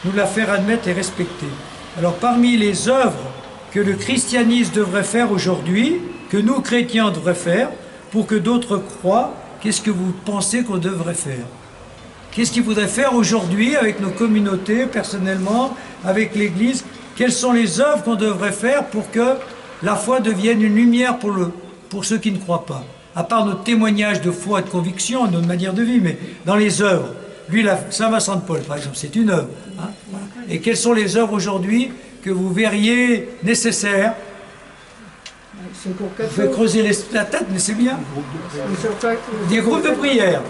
Speaker 1: nous la faire admettre et respecter? Alors parmi les œuvres que le christianisme devrait faire aujourd'hui, que nous chrétiens devraient faire, pour que d'autres croient, qu'est-ce que vous pensez qu'on devrait faire? Qu'est-ce qu'il faudrait faire aujourd'hui avec nos communautés, personnellement, avec l'Église? Quelles sont les œuvres qu'on devrait faire pour que la foi devienne une lumière pour ceux qui ne croient pas? À part notre témoignage de foi et de conviction, notre manière de vivre, mais dans les œuvres. Lui, Saint Vincent de Paul, par exemple, c'est une œuvre. Hein, voilà. Et quelles sont les œuvres aujourd'hui que vous verriez nécessaires? Vous faites creuser la tête, mais c'est bien. Des groupes de prière.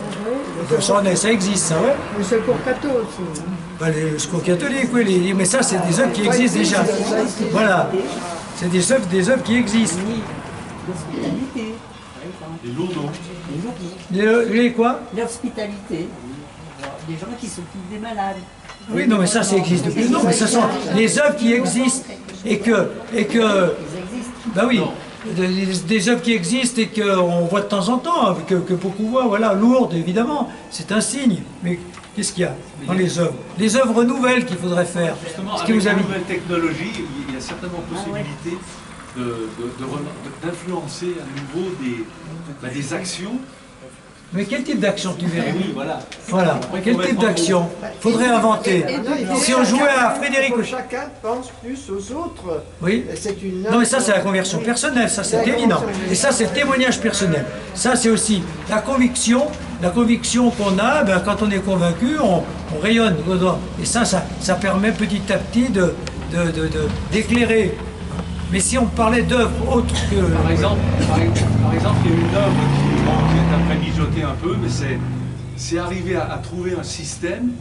Speaker 1: Ça existe, ça, ouais.
Speaker 4: Le secours catho aussi.
Speaker 1: Ben, le secours catholique, oui, mais ça, c'est des œuvres qui existent déjà. Voilà. C'est des œuvres qui existent.
Speaker 8: L'hospitalité,
Speaker 5: Les lourdeaux.
Speaker 1: Les quoi?
Speaker 8: l'hospitalité, des gens qui s'occupent des malades.
Speaker 1: Oui, non, mais ça existe depuis. Non, mais ce sont les œuvres qui existent et que ben oui, des œuvres qui existent et qu'on voit de temps en temps, que beaucoup voient, voilà, Lourdes, évidemment, c'est un signe. Mais qu'est-ce qu'il y a dans les œuvres? Les œuvres nouvelles qu'il faudrait faire.
Speaker 5: Justement,
Speaker 1: Ce que
Speaker 5: avec
Speaker 1: vous
Speaker 5: la
Speaker 1: avez...
Speaker 5: nouvelle technologie, il y a certainement possibilité d'influencer à nouveau des actions.
Speaker 1: Mais quel type d'action tu verrais?
Speaker 5: Oui, voilà.
Speaker 1: Voilà, quel type d'action faudrait inventer? Si on jouait à Frédéric...
Speaker 9: Chacun pense plus aux autres.
Speaker 1: Oui.
Speaker 9: C'est une...
Speaker 1: Non, mais ça, c'est la conversion personnelle, ça, c'est évident. Et ça, c'est le témoignage personnel. Ça, c'est aussi la conviction qu'on a, ben, quand on est convaincu, on rayonne. Et ça permet petit à petit d'éclairer. Mais si on parlait d'œuvres autres que...
Speaker 5: Par exemple, il y a une œuvre qui est après mijotée un peu, mais c'est arriver à trouver un système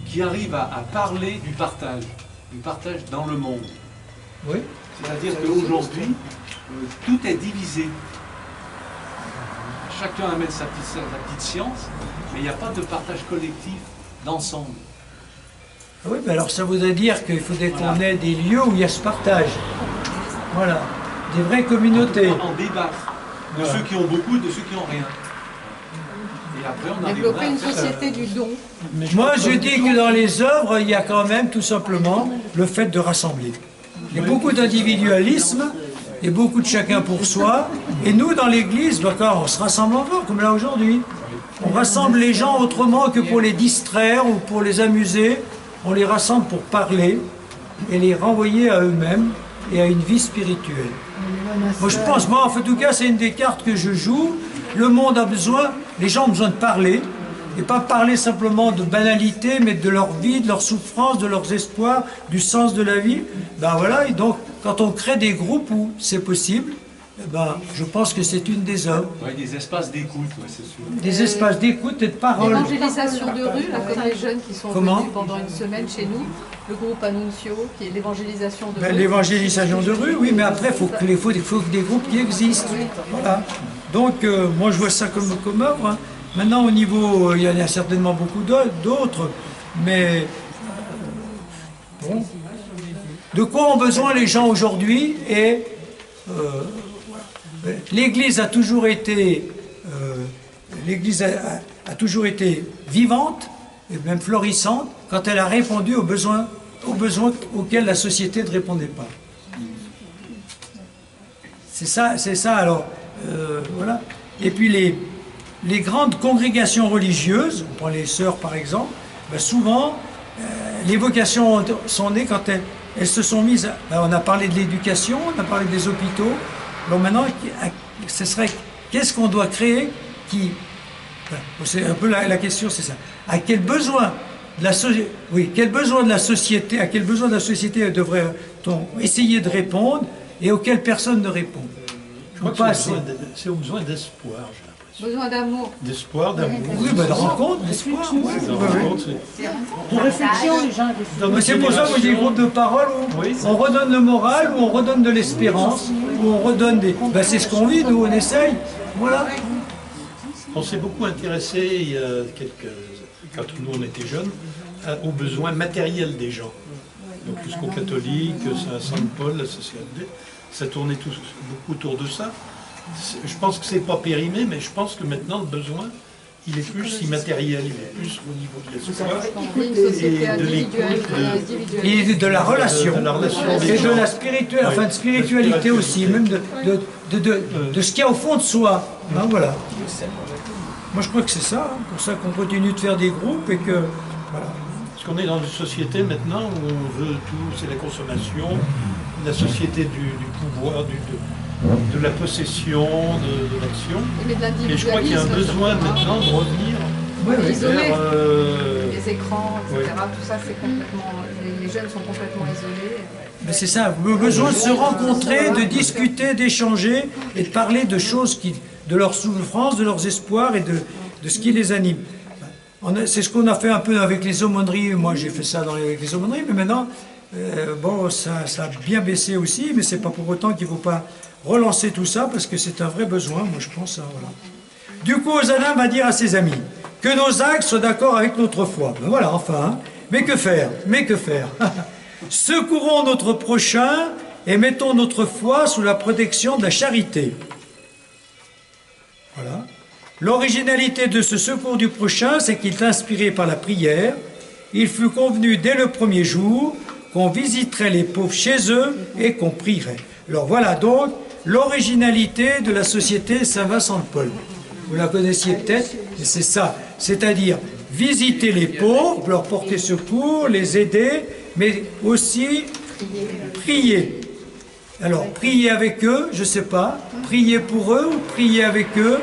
Speaker 5: qui arrive à parler du partage dans le monde.
Speaker 1: Oui.
Speaker 5: C'est-à-dire qu'aujourd'hui, tout est divisé. Chacun amène sa petite science, mais il n'y a pas de partage collectif d'ensemble.
Speaker 1: Oui, mais alors ça voudrait dire qu'il faudrait qu'on ait des lieux où il y a ce partage. Voilà. Des vraies communautés.
Speaker 5: En débattre. De ceux qui ont beaucoup et de ceux qui n'ont rien. Et après, on
Speaker 6: Développer une société du don.
Speaker 1: Moi, je dis que dans les œuvres, il y a quand même tout simplement le fait de rassembler. Il y a beaucoup d'individualisme et beaucoup de chacun pour soi. Et nous, dans l'Église, on se rassemble encore, comme là aujourd'hui. On rassemble les gens autrement que pour les distraire ou pour les amuser. On les rassemble pour parler et les renvoyer à eux-mêmes et à une vie spirituelle. Moi je pense, moi en tout cas c'est une des cartes que je joue. Le monde a besoin, les gens ont besoin de parler, et pas parler simplement de banalité, mais de leur vie, de leurs souffrances, de leurs espoirs, du sens de la vie. Ben voilà, et donc quand on crée des groupes où c'est possible, eh ben, je pense que c'est une des œuvres.
Speaker 5: Ouais, des espaces d'écoute, ouais, c'est sûr.
Speaker 1: Des espaces d'écoute et de parole.
Speaker 6: L'évangélisation de rue, là, comme les jeunes qui sont
Speaker 1: Comment
Speaker 6: venus pendant une semaine chez nous, le groupe Annuncio, qui est l'évangélisation de
Speaker 1: Ben,
Speaker 6: rue.
Speaker 1: l'évangélisation de rue, oui, mais après, il faut que des groupes qui existent. Voilà. Donc, moi, je vois ça comme œuvre. Hein. Maintenant, au niveau, il y en a certainement beaucoup d'autres, mais bon. De quoi ont besoin les gens aujourd'hui? Et l'Église a toujours été, a toujours été vivante et même florissante quand elle a répondu aux besoins auxquels la société ne répondait pas. C'est ça. Alors, voilà. Et puis les grandes congrégations religieuses, on prend les sœurs par exemple, ben souvent les vocations sont nées quand elles se sont mises. On a parlé de l'éducation, on a parlé des hôpitaux. Donc maintenant, ce serait qu'est-ce qu'on doit créer qui. C'est un peu la question, c'est ça. À quel besoin de la société, à quel besoin de la société devrait-on essayer de répondre et auquel personne ne répond?
Speaker 3: Je crois que c'est au besoin d'espoir, j'ai l'impression.
Speaker 6: Besoin d'amour.
Speaker 3: D'espoir, d'amour.
Speaker 1: Oui, ben de rencontre, d'espoir.
Speaker 4: De réflexion, les gens réfléchissent.
Speaker 1: C'est pour ça qu'il y a des groupes de parole où on redonne le moral, où on redonne de l'espérance, où on redonne des. Ben c'est ce qu'on vit, nous on essaye. Voilà.
Speaker 3: On s'est beaucoup intéressé il y a quand nous on était jeunes, aux besoins matériels des gens. Donc jusqu'aux catholiques, Saint-Paul, la société, ça tournait beaucoup autour de ça. Je pense que c'est pas périmé, mais je pense que maintenant le besoin, il est plus immatériel, il est plus au niveau de l'espoir et de l'écoute,
Speaker 1: Et de la relation, et de la spiritualité aussi, même de ce qu'il y a au fond de soi. Ben, voilà. Moi je crois que c'est ça, hein, pour ça qu'on continue de faire des groupes et que. Voilà.
Speaker 3: Parce qu'on est dans une société maintenant où on veut tout, c'est la consommation, la société du pouvoir, de la possession, de l'action. Et je crois qu'il y a un besoin maintenant de revenir vers...
Speaker 6: Les écrans, etc. Tout ça, c'est complètement... Les jeunes sont complètement isolés.
Speaker 1: Mais c'est ça, le besoin de se rencontrer, de discuter, d'échanger et de parler de choses de leurs souffrances, de leurs espoirs et de ce qui les anime. C'est ce qu'on a fait un peu avec les aumôneries. Moi, j'ai fait ça avec les aumôneries, mais maintenant, bon, ça a bien baissé aussi, mais c'est pas pour autant qu'il ne faut pas relancer tout ça, parce que c'est un vrai besoin, moi je pense. Hein, voilà. Du coup, Ozana va dire à ses amis que nos actes soient d'accord avec notre foi. Ben voilà, enfin. Hein. Mais que faire? Secourons notre prochain et mettons notre foi sous la protection de la charité. Voilà. L'originalité de ce secours du prochain, c'est qu'il est inspiré par la prière. Il fut convenu dès le premier jour qu'on visiterait les pauvres chez eux et qu'on prierait. Alors voilà donc l'originalité de la société Saint-Vincent-de-Paul. Vous la connaissiez peut-être, et c'est ça. C'est-à-dire visiter les pauvres, leur porter secours, les aider, mais aussi prier. Alors, prier avec eux, je ne sais pas, prier pour eux ou prier avec eux.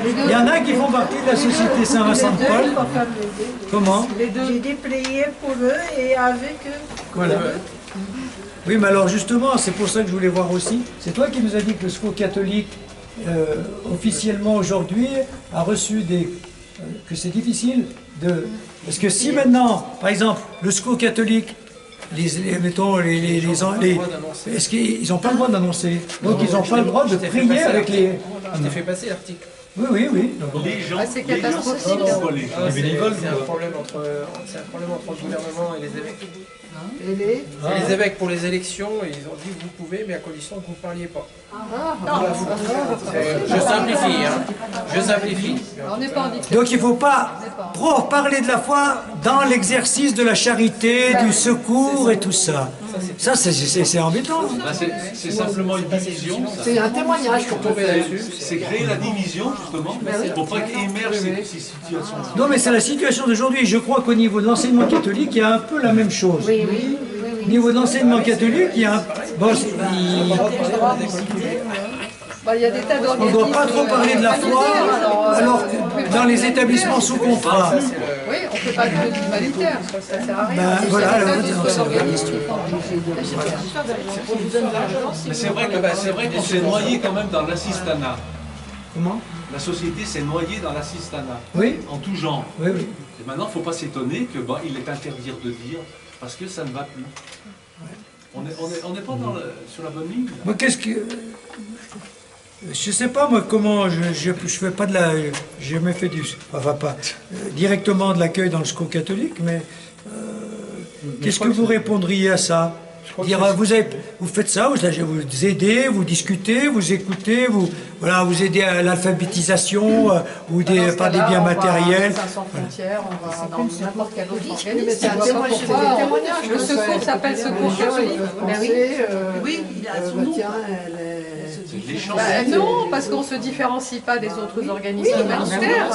Speaker 1: Il y en a qui font partie de la société Saint-Vincent-de-Paul. Comment?
Speaker 9: J'ai déplié pour eux et avec eux.
Speaker 1: Voilà. Oui, mais alors justement, c'est pour ça que je voulais voir aussi. C'est toi qui nous as dit que le secours catholique, officiellement aujourd'hui, a reçu que c'est difficile de... Parce que si maintenant, par exemple, le secours catholique, est-ce qu'ils n'ont pas le droit d'annoncer? Donc ils n'ont pas le droit de prier avec les...
Speaker 10: Je t'ai fait passer l'article.
Speaker 1: Oui.
Speaker 5: Les gens,
Speaker 6: c'est catastrophique.
Speaker 10: C'est un problème entre le gouvernement et les évêques. Et les évêques pour les élections, ils ont dit vous pouvez, mais à condition que vous ne parliez pas. Je simplifie, hein. Je simplifie.
Speaker 6: On n'est pas en dictature.
Speaker 1: Donc il ne faut pas parler de la foi dans l'exercice de la charité, du secours et tout ça. Ça, c'est embêtant.
Speaker 5: C'est simplement une division.
Speaker 4: C'est un témoignage qu'on peut faire.
Speaker 5: C'est créer la division, justement, pour pas qu'émergent ces situations.
Speaker 1: Non, mais c'est la situation d'aujourd'hui. Je crois qu'au niveau de l'enseignement catholique, il y a un peu la même chose. Au niveau de l'enseignement catholique, il y a Bon,
Speaker 6: Il y a des tas
Speaker 1: on ne
Speaker 6: d'organismes.
Speaker 1: doit pas trop parler de la foi, alors que dans les établissements sous contrat.
Speaker 6: Oui, on ne fait pas de humanitaire, ça ne sert à rien.
Speaker 1: Ben,
Speaker 6: C'est
Speaker 1: voilà,
Speaker 6: des tas
Speaker 1: alors,
Speaker 6: d'autres
Speaker 1: c'est-
Speaker 6: organismes.
Speaker 5: Mais c'est vrai qu'on s'est noyé quand même dans l'assistanat.
Speaker 1: Comment?
Speaker 5: La société s'est noyée dans l'assistanat.
Speaker 1: Oui.
Speaker 5: En tout genre.
Speaker 1: Oui, oui.
Speaker 5: Et maintenant, il ne faut pas s'étonner que il est interdit de dire parce que ça ne va plus. On n'est pas sur la bonne ligne. Là.
Speaker 1: Moi, qu'est-ce que... Je sais pas, moi, comment... Je fais pas de la... J'ai jamais fait du... Enfin, pas directement de l'accueil dans le secours catholique, mais... qu'est-ce que vous répondriez à ça? Dire, vous faites ça, vous aidez, vous discutez, vous écoutez, vous aidez à l'alphabétisation ou par des biens matériels.
Speaker 6: Sans frontières, on va dans n'importe quel autre
Speaker 4: Mais
Speaker 6: organisme.
Speaker 4: c'est un témoignage.
Speaker 6: Le secours s'appelle secours catholique.
Speaker 2: Oui, il a son nom.
Speaker 5: C'est l'échange.
Speaker 6: Non, parce qu'on ne se différencie pas des autres organismes humanitaires.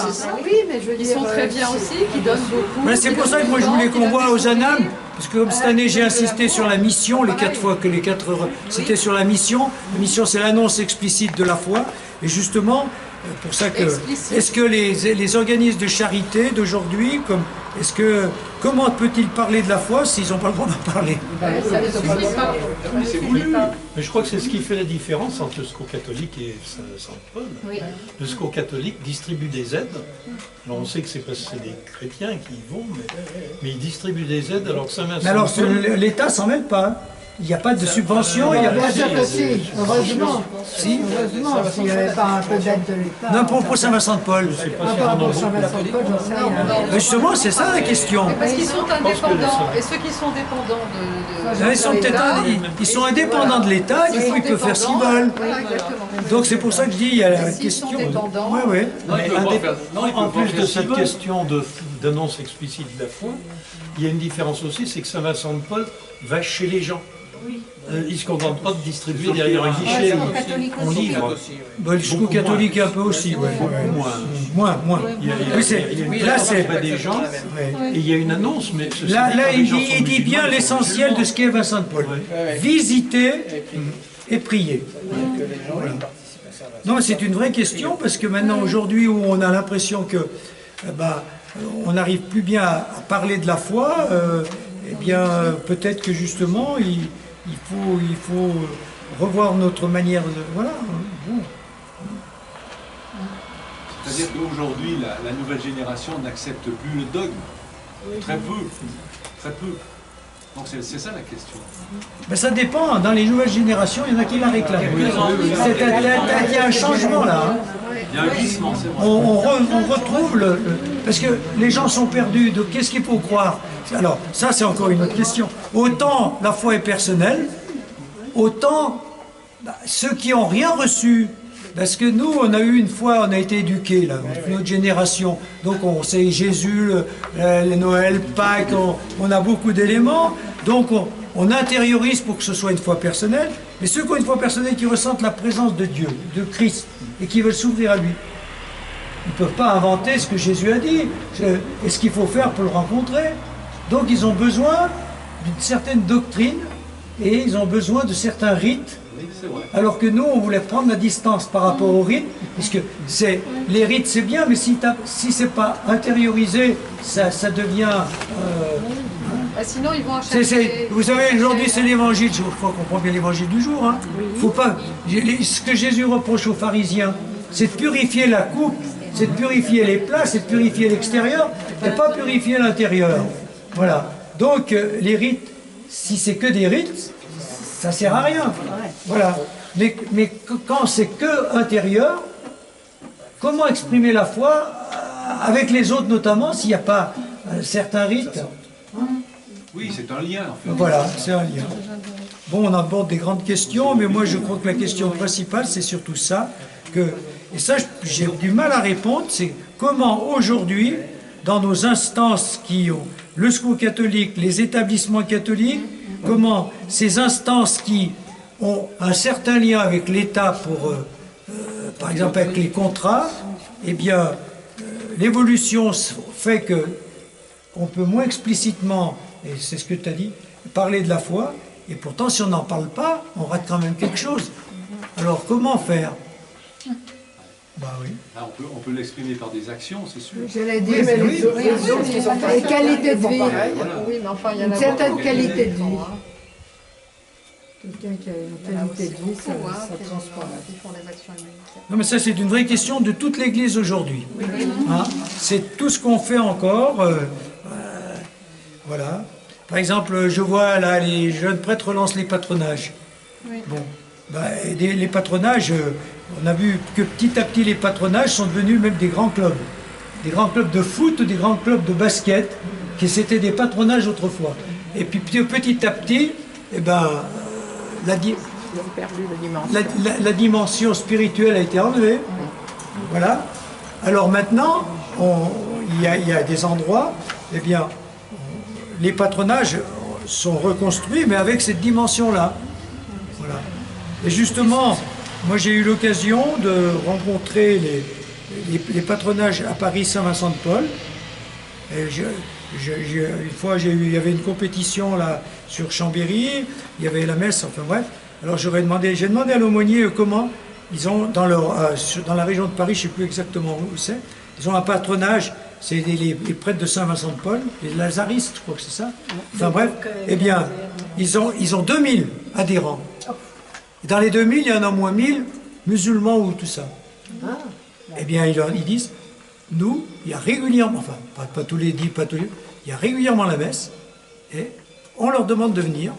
Speaker 4: Oui, mais je veux
Speaker 6: Ils
Speaker 4: dire,
Speaker 6: sont très bien aussi, qui donnent beaucoup.
Speaker 1: Mais c'est pour ça que moi je voulais qu'on voit aux ANAM, parce que comme cette année j'ai insisté sur la mission, les 4 fois que les 4 c'était sur la mission. La mission c'est l'annonce explicite de la foi, et justement, pour ça que...
Speaker 6: Explicite.
Speaker 1: Est-ce que les organismes de charité d'aujourd'hui, comment peut-il parler de la foi s'ils n'ont pas le droit d'en parler?
Speaker 6: Ça ne suffit pas.
Speaker 5: C'est voulu.
Speaker 3: Mais je crois que c'est ce qui fait la différence entre le secours catholique et Saint-Paul. Le secours catholique distribue des aides. Alors on sait que c'est parce que c'est des chrétiens qui y vont, mais ils distribuent des aides alors que Saint-Vincent...
Speaker 1: Mais alors l'État s'en mêle pas. Il n'y a pas de subvention, il n'y a pas de...
Speaker 4: heureusement.
Speaker 1: Si.
Speaker 4: Heureusement, s'il n'y avait pas un peu d'aide de l'État.
Speaker 1: Non, pour Saint-Vincent-de-Paul.
Speaker 4: Pour Saint-Vincent-de-Paul, j'en sais rien.
Speaker 1: Mais justement, c'est ça la question.
Speaker 6: Parce qu'ils sont indépendants. Et ceux qui sont dépendants
Speaker 1: Ils sont indépendants de l'État, du coup ils peuvent faire ce qu'ils veulent. Donc c'est pour ça que je dis, il y a la
Speaker 6: S'ils sont
Speaker 1: question...
Speaker 6: dépendants,
Speaker 1: Ouais, ouais.
Speaker 5: Non, ils peuvent pas faire. Non, ils
Speaker 3: En
Speaker 5: peuvent pas
Speaker 3: plus
Speaker 5: faire
Speaker 3: de
Speaker 5: ce qu'ils
Speaker 3: cette
Speaker 5: veulent.
Speaker 3: question d'annonce explicite de la foi, il y a une différence aussi, c'est que Saint-Vincent-de-Paul va chez les gens. Il ne se contente pas de distribuer derrière un guichet. On livre.
Speaker 1: Bah, le secours catholique un peu aussi, ouais. Moins. Là, c'est...
Speaker 3: pas des gens,
Speaker 1: Ouais.
Speaker 3: et il y a une annonce, mais...
Speaker 1: Là, il dit bien l'essentiel de ce qu'est Vincent de Paul. Visiter et prier. Voilà. Non, c'est une vraie question, parce que maintenant, aujourd'hui, où on a l'impression que on n'arrive plus bien à parler de la foi, eh bien, peut-être que justement, il faut revoir notre manière de... Voilà. Bon.
Speaker 5: C'est-à-dire qu'aujourd'hui, la nouvelle génération n'accepte plus le dogme. Très peu. Très peu. Donc c'est ça la question.
Speaker 1: Ben, ça dépend, dans les nouvelles générations, il y en a qui la réclament. Il y a un changement là. Hein.
Speaker 5: Il y a un glissement, c'est vrai.
Speaker 1: On retrouve parce que les gens sont perdus, donc qu'est-ce qu'il faut croire? Alors, ça c'est encore une autre question. Autant la foi est personnelle, autant ceux qui n'ont rien reçu, parce que nous, on a eu une foi, on a été éduqués, là, notre génération, donc on sait Jésus, le Noël, Pâques, on a beaucoup d'éléments, donc on intériorise pour que ce soit une foi personnelle, mais ceux qui ont une foi personnelle, qui ressentent la présence de Dieu, de Christ, et qui veulent s'ouvrir à lui, ils ne peuvent pas inventer ce que Jésus a dit, et ce qu'il faut faire pour le rencontrer. Donc ils ont besoin d'une certaine doctrine, et ils ont besoin de certains rites, alors que nous, on voulait prendre la distance par rapport aux rites, puisque les rites c'est bien, mais si c'est pas intériorisé, ça devient...
Speaker 6: sinon, ils vont acheter...
Speaker 1: Vous savez, aujourd'hui c'est l'évangile, je crois qu'on prend bien l'évangile du jour. Hein. Faut pas, ce que Jésus reproche aux pharisiens, c'est de purifier la coupe, c'est de purifier les plats, c'est de purifier l'extérieur, et pas purifier l'intérieur. Voilà. Donc les rites, si c'est que des rites, ça sert à rien. Voilà. Mais quand c'est que intérieur, comment exprimer la foi avec les autres notamment s'il n'y a pas certains rites?
Speaker 5: Oui, c'est un lien en fait.
Speaker 1: Voilà, c'est un lien. Bon, on aborde des grandes questions, mais moi je crois que la question principale c'est surtout ça, et ça j'ai du mal à répondre, c'est comment aujourd'hui, dans nos instances qui ont le secours catholique, les établissements catholiques, comment ces instances qui ont un certain lien avec l'État pour, par exemple avec les contrats, eh bien, l'évolution fait que on peut moins explicitement, et c'est ce que tu as dit, parler de la foi, Et pourtant, si on n'en parle pas, on rate quand même quelque chose. Alors, comment faire? Bah oui.
Speaker 5: Là, on peut l'exprimer par des actions, c'est sûr.
Speaker 4: J'allais dire, mais les autres qui sont pas
Speaker 6: Les qualités de vie.
Speaker 5: Voilà.
Speaker 6: Oui, mais enfin, il y en a
Speaker 4: une certaine
Speaker 6: beaucoup.
Speaker 4: qualité de vie.
Speaker 6: Hein.
Speaker 4: Quelqu'un qui a une
Speaker 6: Il y en a
Speaker 4: qualité
Speaker 6: aussi
Speaker 4: de vie, ça
Speaker 6: beaucoup, hein,
Speaker 4: transparaît.
Speaker 6: qui font des actions humanitaires.
Speaker 1: Non, mais ça, c'est une vraie question de toute l'Église aujourd'hui. Hein, c'est tout ce qu'on fait encore. Voilà. Par exemple, je vois là, les jeunes prêtres lancent les patronages. Bon, bah, les patronages, on a vu que petit à petit, les patronages sont devenus même des grands clubs. Des grands clubs de foot, des grands clubs de basket, qui c'était des patronages autrefois. Et puis petit à petit, eh ben, la dimension spirituelle a été enlevée. Voilà. Alors maintenant, il y a des endroits, eh bien, les patronages sont reconstruits, mais avec cette dimension-là. Voilà. Et justement, moi j'ai eu l'occasion de rencontrer les patronages à Paris Saint-Vincent-de-Paul. Et une fois, il y avait une compétition là sur Chambéry, il y avait la messe, enfin bref. Alors j'ai demandé à l'aumônier comment ils ont dans la région de Paris, je ne sais plus exactement où c'est, ils ont un patronage, c'est les prêtres de Saint-Vincent-de-Paul, les lazaristes, je crois que c'est ça. Enfin bref, eh bien, ils ont 2000 adhérents. Et dans les 2000, il y en a au moins 1000 musulmans ou tout ça. Eh bien, ils disent, nous, il y a régulièrement, enfin, pas tous les 10, pas tous les... Il y a régulièrement la messe, et on leur demande de venir.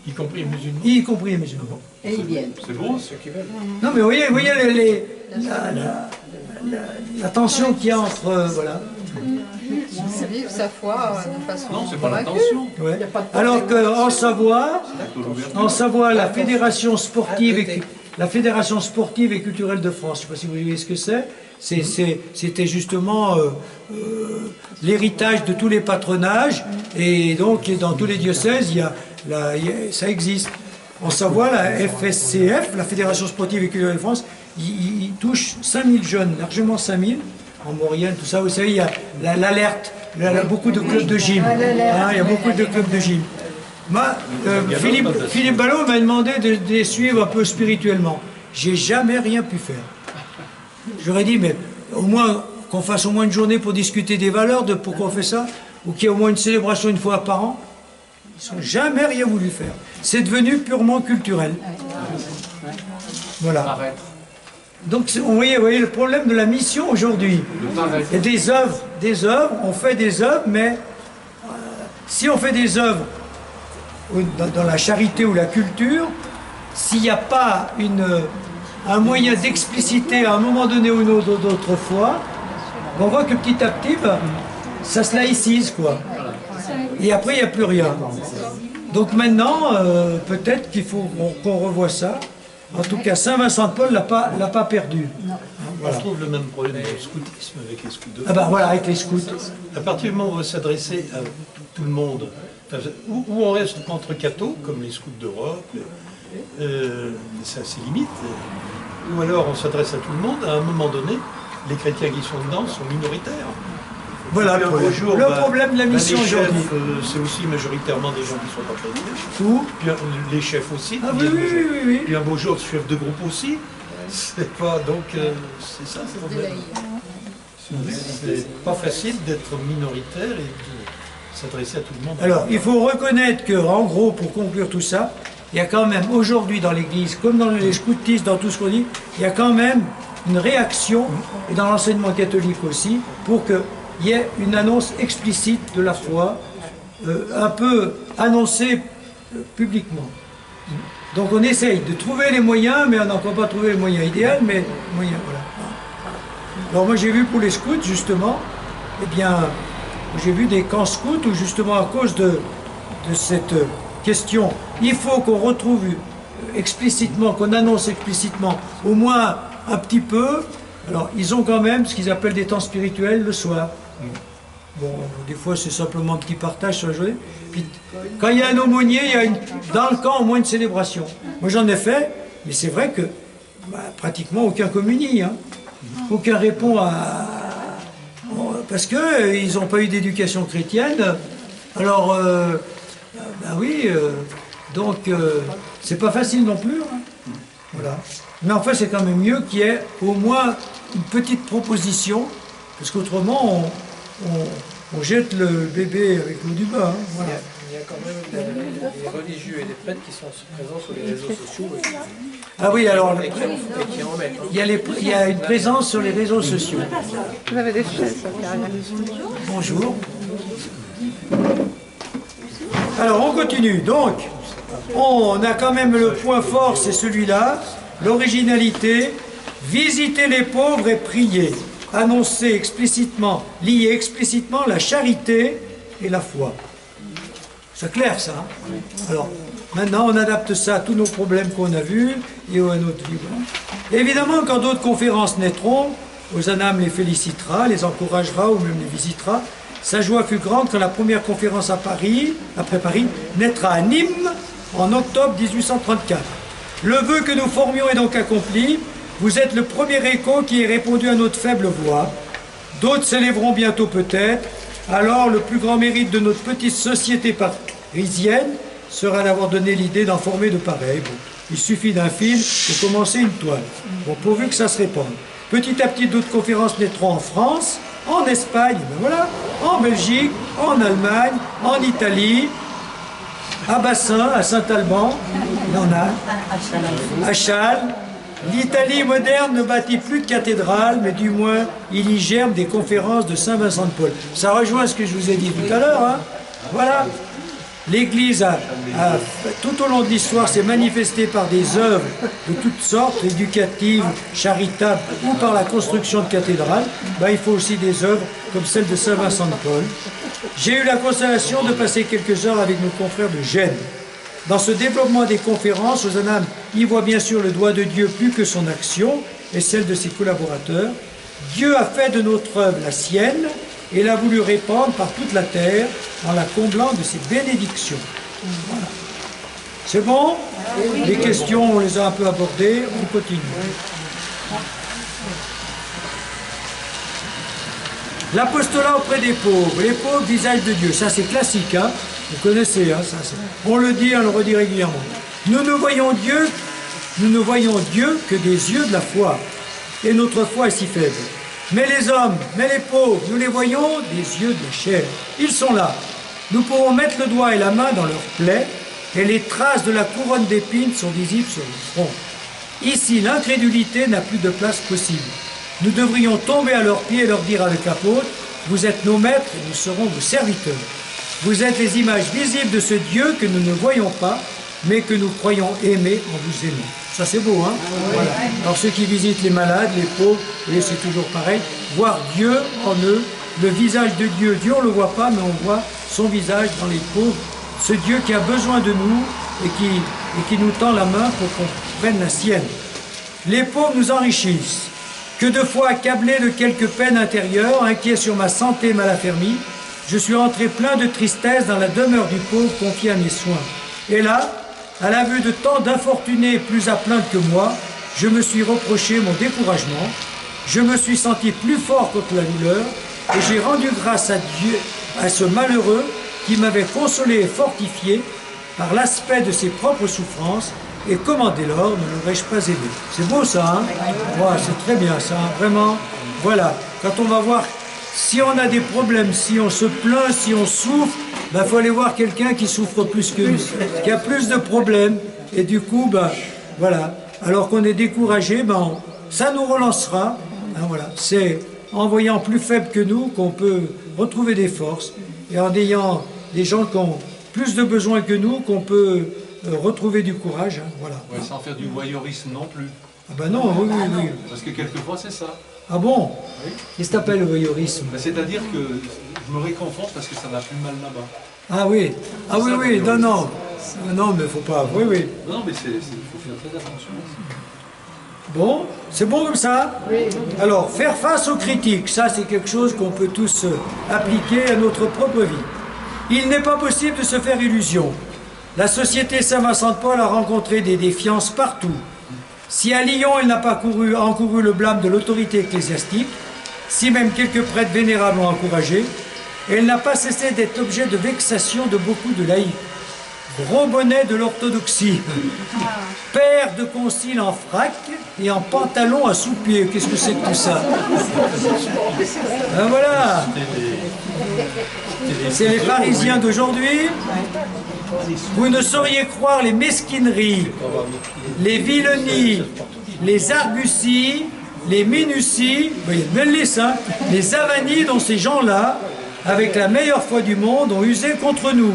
Speaker 3: Y compris les musulmans.
Speaker 1: Y compris les musulmans.
Speaker 8: Et ils viennent.
Speaker 5: C'est beau.
Speaker 10: Ceux qui veulent.
Speaker 1: Non, mais vous voyez la tension qu'il y a entre... voilà.
Speaker 6: Vivre sa foi de façon
Speaker 5: Non, c'est pas
Speaker 6: convaincue.
Speaker 5: l'intention.
Speaker 1: Ouais. Alors qu'en Savoie, la fédération sportive et culturelle de France, je ne sais pas si vous voyez ce que c'est, c'était justement l'héritage de tous les patronages, et donc dans tous les diocèses, ça existe. En Savoie, la FSCF, la Fédération sportive et culturelle de France, il touche 5000 jeunes, largement 5000, en Maurienne, tout ça. Vous savez, il y a l'alerte, il y a beaucoup de clubs de gym. Hein, il y a beaucoup de clubs de gym. Moi, Philippe Ballot m'a demandé de les suivre un peu spirituellement. J'ai jamais rien pu faire. J'aurais dit, mais au moins qu'on fasse au moins une journée pour discuter des valeurs, de pourquoi on fait ça, ou qu'il y ait au moins une célébration une fois par an. Ils n'ont jamais rien voulu faire. C'est devenu purement culturel. Voilà. Donc, vous voyez le problème de la mission aujourd'hui. Et des œuvres, on fait des œuvres, mais si on fait des œuvres dans la charité ou la culture, s'il n'y a pas un moyen d'expliciter à un moment donné ou d'autre foi, on voit que petit à petit, ça se laïcise, quoi. Et après, il n'y a plus rien. Donc maintenant, peut-être qu'il faut qu'on revoie ça. En tout cas, Saint-Vincent-de-Paul l'a pas perdu.
Speaker 3: Voilà. On trouve le même problème dans le scoutisme avec les scouts de France.
Speaker 1: Ah ben voilà, avec les scouts.
Speaker 3: À partir du moment où on veut s'adresser à tout le monde, où on reste entre cathos, comme les scouts d'Europe, ça c'est limite, ou alors on s'adresse à tout le monde, à un moment donné, les chrétiens qui sont dedans sont minoritaires.
Speaker 1: Voilà le problème de la mission aujourd'hui.
Speaker 3: C'est aussi majoritairement des gens qui ne sont pas chrétiens.
Speaker 1: Où
Speaker 3: Puis les chefs aussi.
Speaker 1: Ah oui.
Speaker 3: Puis un beau jour, chef de groupe aussi. C'est pas, donc, c'est ça le problème. C'est pas facile d'être minoritaire et de s'adresser à tout le monde.
Speaker 1: Alors, il faut reconnaître que, en gros, pour conclure tout ça, il y a quand même aujourd'hui dans l'Église, comme dans les scoutistes, dans tout ce qu'on dit, il y a quand même une réaction, et dans l'enseignement catholique aussi, pour qu'il y ait une annonce explicite de la foi, un peu annoncée publiquement. Donc on essaye de trouver les moyens, mais on n'a encore pas trouvé les moyens idéaux, mais moyens, voilà. Alors moi j'ai vu pour les scouts, justement, eh bien, j'ai vu des camps scouts où justement à cause de cette question, il faut qu'on retrouve explicitement, qu'on annonce explicitement, au moins un petit peu. Alors ils ont quand même ce qu'ils appellent des temps spirituels le soir. Bon, des fois c'est simplement un petit partage sur la journée. Puis, quand il y a un aumônier, il y a dans le camp au moins une célébration. Moi j'en ai fait, mais c'est vrai que pratiquement aucun communie. Hein. Aucun répond parce qu'ils n'ont pas eu d'éducation chrétienne. Alors, Donc, c'est pas facile non plus. Hein. Voilà. Mais enfin, c'est quand même mieux qu'il y ait au moins une petite proposition, parce qu'autrement, on jette le bébé avec l'eau du bain. Hein. Voilà.
Speaker 10: Il y a quand même des religieux et des prêtres qui sont présents sur les réseaux sociaux.
Speaker 1: Ah oui, alors,
Speaker 10: Et qui en mettent.
Speaker 1: il y a une présence sur les réseaux sociaux.
Speaker 2: Vous avez des chaises derrière.
Speaker 1: Bonjour. Alors, on continue. Donc, on a quand même le point fort, c'est celui-là, l'originalité, visiter les pauvres et prier, annoncer explicitement, lier explicitement la charité et la foi. C'est clair, ça. Hein? Alors, maintenant, on adapte ça à tous nos problèmes qu'on a vus et à notre vie. Évidemment, quand d'autres conférences naîtront, Ozanam les félicitera, les encouragera ou même les visitera. Sa joie fut grande quand la première conférence à Paris, après Paris, naîtra à Nîmes en octobre 1834. Le vœu que nous formions est donc accompli. Vous êtes le premier écho qui ait répondu à notre faible voix. D'autres s'élèveront bientôt peut-être. Alors le plus grand mérite de notre petite société parisienne sera d'avoir donné l'idée d'en former de pareils. Bon, il suffit d'un fil pour commencer une toile. Bon, pourvu que ça se répande. Petit à petit, d'autres conférences naîtront en France, en Espagne, ben voilà, en Belgique, en Allemagne, en Italie, à Bassin, à Saint-Alban, il y en a, à Châles. L'Italie moderne ne bâtit plus de cathédrales, mais du moins, il y germe des conférences de Saint-Vincent de Paul. Ça rejoint ce que je vous ai dit tout à l'heure, hein. Voilà. L'Église, tout au long de l'histoire, s'est manifestée par des œuvres de toutes sortes, éducatives, charitables, ou par la construction de cathédrales. Ben, il faut aussi des œuvres comme celle de Saint-Vincent de Paul. J'ai eu la consolation de passer quelques heures avec nos confrères de Gênes. Dans ce développement des conférences, Ozanam y voit bien sûr le doigt de Dieu plus que son action et celle de ses collaborateurs. Dieu a fait de notre œuvre la sienne et l'a voulu répandre par toute la terre en la comblant de ses bénédictions. Voilà. C'est bon? Les questions, on les a un peu abordées, on continue. L'apostolat auprès des pauvres, les pauvres, visage de Dieu, ça c'est classique, hein? Vous connaissez, hein, ça, on le dit, on le redit régulièrement. Nous ne voyons Dieu que des yeux de la foi, et notre foi est si faible. Mais les hommes, mais les pauvres, nous les voyons des yeux de la chair. Ils sont là. Nous pourrons mettre le doigt et la main dans leurs plaies, et les traces de la couronne d'épines sont visibles sur le front. Ici, l'incrédulité n'a plus de place possible. Nous devrions tomber à leurs pieds et leur dire avec l'apôtre, vous êtes nos maîtres et nous serons vos serviteurs. Vous êtes les images visibles de ce Dieu que nous ne voyons pas, mais que nous croyons aimer en vous aimant. Ça c'est beau, hein? Voilà. Alors ceux qui visitent les malades, les pauvres, et c'est toujours pareil, voir Dieu en eux, le visage de Dieu. Dieu on ne le voit pas, mais on voit son visage dans les pauvres. Ce Dieu qui a besoin de nous et qui nous tend la main pour qu'on prenne la sienne. Les pauvres nous enrichissent. Que de fois accablé de quelques peines intérieures, inquiet sur ma santé mal affermie, je suis entré plein de tristesse dans la demeure du pauvre confié à mes soins. Et là, à la vue de tant d'infortunés plus à plaindre que moi, je me suis reproché mon découragement, je me suis senti plus fort contre la douleur, et j'ai rendu grâce à Dieu, à ce malheureux qui m'avait consolé et fortifié par l'aspect de ses propres souffrances, et comment dès lors ne l'aurais-je pas aimé? C'est beau ça, hein? Ouais, c'est très bien ça, hein? Vraiment. Voilà, quand on va voir, si on a des problèmes, si on se plaint, si on souffre, ben, faut aller voir quelqu'un qui souffre plus que nous, qui a plus de problèmes, et du coup, ben, voilà. Alors qu'on est découragé, ben, ça nous relancera. Hein, voilà. C'est en voyant plus faible que nous qu'on peut retrouver des forces, et en ayant des gens qui ont plus de besoins que nous qu'on peut retrouver du courage. Hein, voilà.
Speaker 5: Ouais, sans faire du voyeurisme non plus.
Speaker 1: Ah ben non, oui, oui, oui.
Speaker 5: Parce que quelquefois c'est ça.
Speaker 1: Ah bon?
Speaker 5: Oui.
Speaker 1: Qu'est-ce que t'appelles le voyeurisme?
Speaker 5: Ben, c'est-à-dire que je me réconforte parce que ça va plus mal là-bas.
Speaker 1: Ah oui, ah oui, oui, non, non. Non, mais faut pas, oui, oui.
Speaker 5: Non, mais il faut faire très attention.
Speaker 1: Bon, c'est bon comme ça? Oui. Alors, faire face aux critiques, ça c'est quelque chose qu'on peut tous appliquer à notre propre vie. Il n'est pas possible de se faire illusion. La société Saint-Vincent de Paul a rencontré des défiances partout. Si à Lyon, elle n'a pas encouru le blâme de l'autorité ecclésiastique, si même quelques prêtres vénérables l'ont encouragé, elle n'a pas cessé d'être objet de vexation de beaucoup de laïcs. gros bonnet de l'orthodoxie, père de concile en frac et en pantalon à sous-pied. Qu'est-ce que c'est que tout ça? Ben voilà, c'est les pharisiens d'aujourd'hui. Vous ne sauriez croire les mesquineries, les vilenies, les arguties, les minuties, il y a de belles listes, hein, les avanies dont ces gens-là, avec la meilleure foi du monde, ont usé contre nous.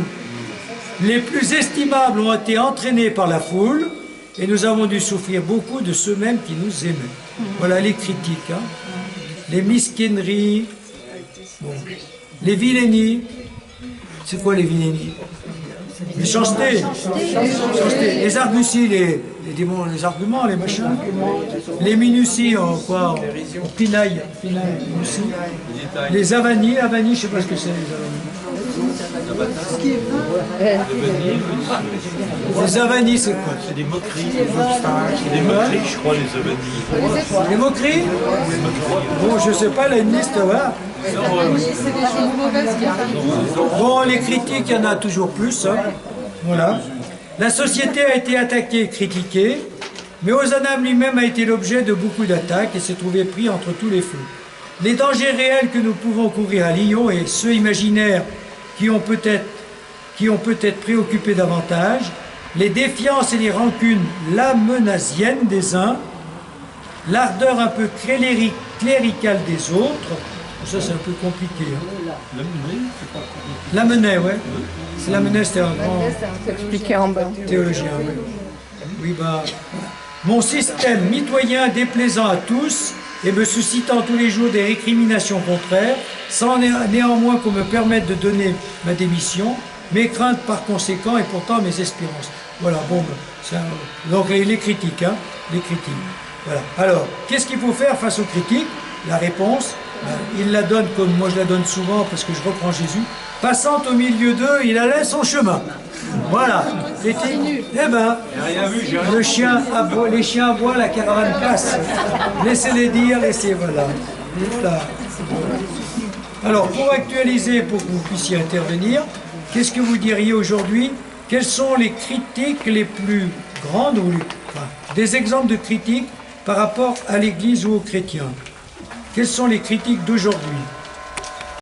Speaker 1: Les plus estimables ont été entraînés par la foule et nous avons dû souffrir beaucoup de ceux-mêmes qui nous aimaient. Voilà les critiques, hein. Les mesquineries, bon. Les vilainies. C'est quoi les vilainies? Les chastetés. Les arguties, les arguments, les machins. Les minuties, en quoi? En pinaille. Minuties. Les avanies, je sais pas ce que c'est, les avanies. Les avanies, c'est quoi?
Speaker 3: C'est des moqueries. C'est des moqueries, je crois, les avanies.
Speaker 1: Les moqueries? Bon, je sais pas, la liste, là. Bon, les critiques, il y en a toujours plus. Hein. Voilà. La société a été attaquée et critiquée, mais Ozanam lui-même a été l'objet de beaucoup d'attaques et s'est trouvé pris entre tous les feux. Les dangers réels que nous pouvons courir à Lyon et ceux imaginaires qui ont peut-être préoccupé davantage, les défiances et les rancunes lamennasiennes des uns, l'ardeur un peu cléricale des autres. Ça, c'est un peu compliqué. Hein. Lamennais, ouais. C'est Lamennais, c'était un grand
Speaker 2: Expliqué en bas.
Speaker 1: théologien. Ouais. Oui, bah, mon système mitoyen déplaisant à tous et me suscitant tous les jours des récriminations contraires, sans néanmoins qu'on me permette de donner ma démission, mes craintes par conséquent et pourtant mes espérances. Voilà, bon, donc les critiques, hein, les critiques. Voilà. Alors, qu'est-ce qu'il faut faire face aux critiques? La réponse, il la donne comme moi je la donne souvent parce que je reprends Jésus. Passant au milieu d'eux, il allait son chemin. Voilà. Eh ben, les chiens aboient, la caravane passe. Laissez-les dire, voilà. Alors, pour actualiser, pour que vous puissiez intervenir, qu'est-ce que vous diriez aujourd'hui? Quelles sont les critiques les plus grandes, ou des exemples de critiques par rapport à l'Église ou aux chrétiens? Quelles sont les critiques d'aujourd'hui?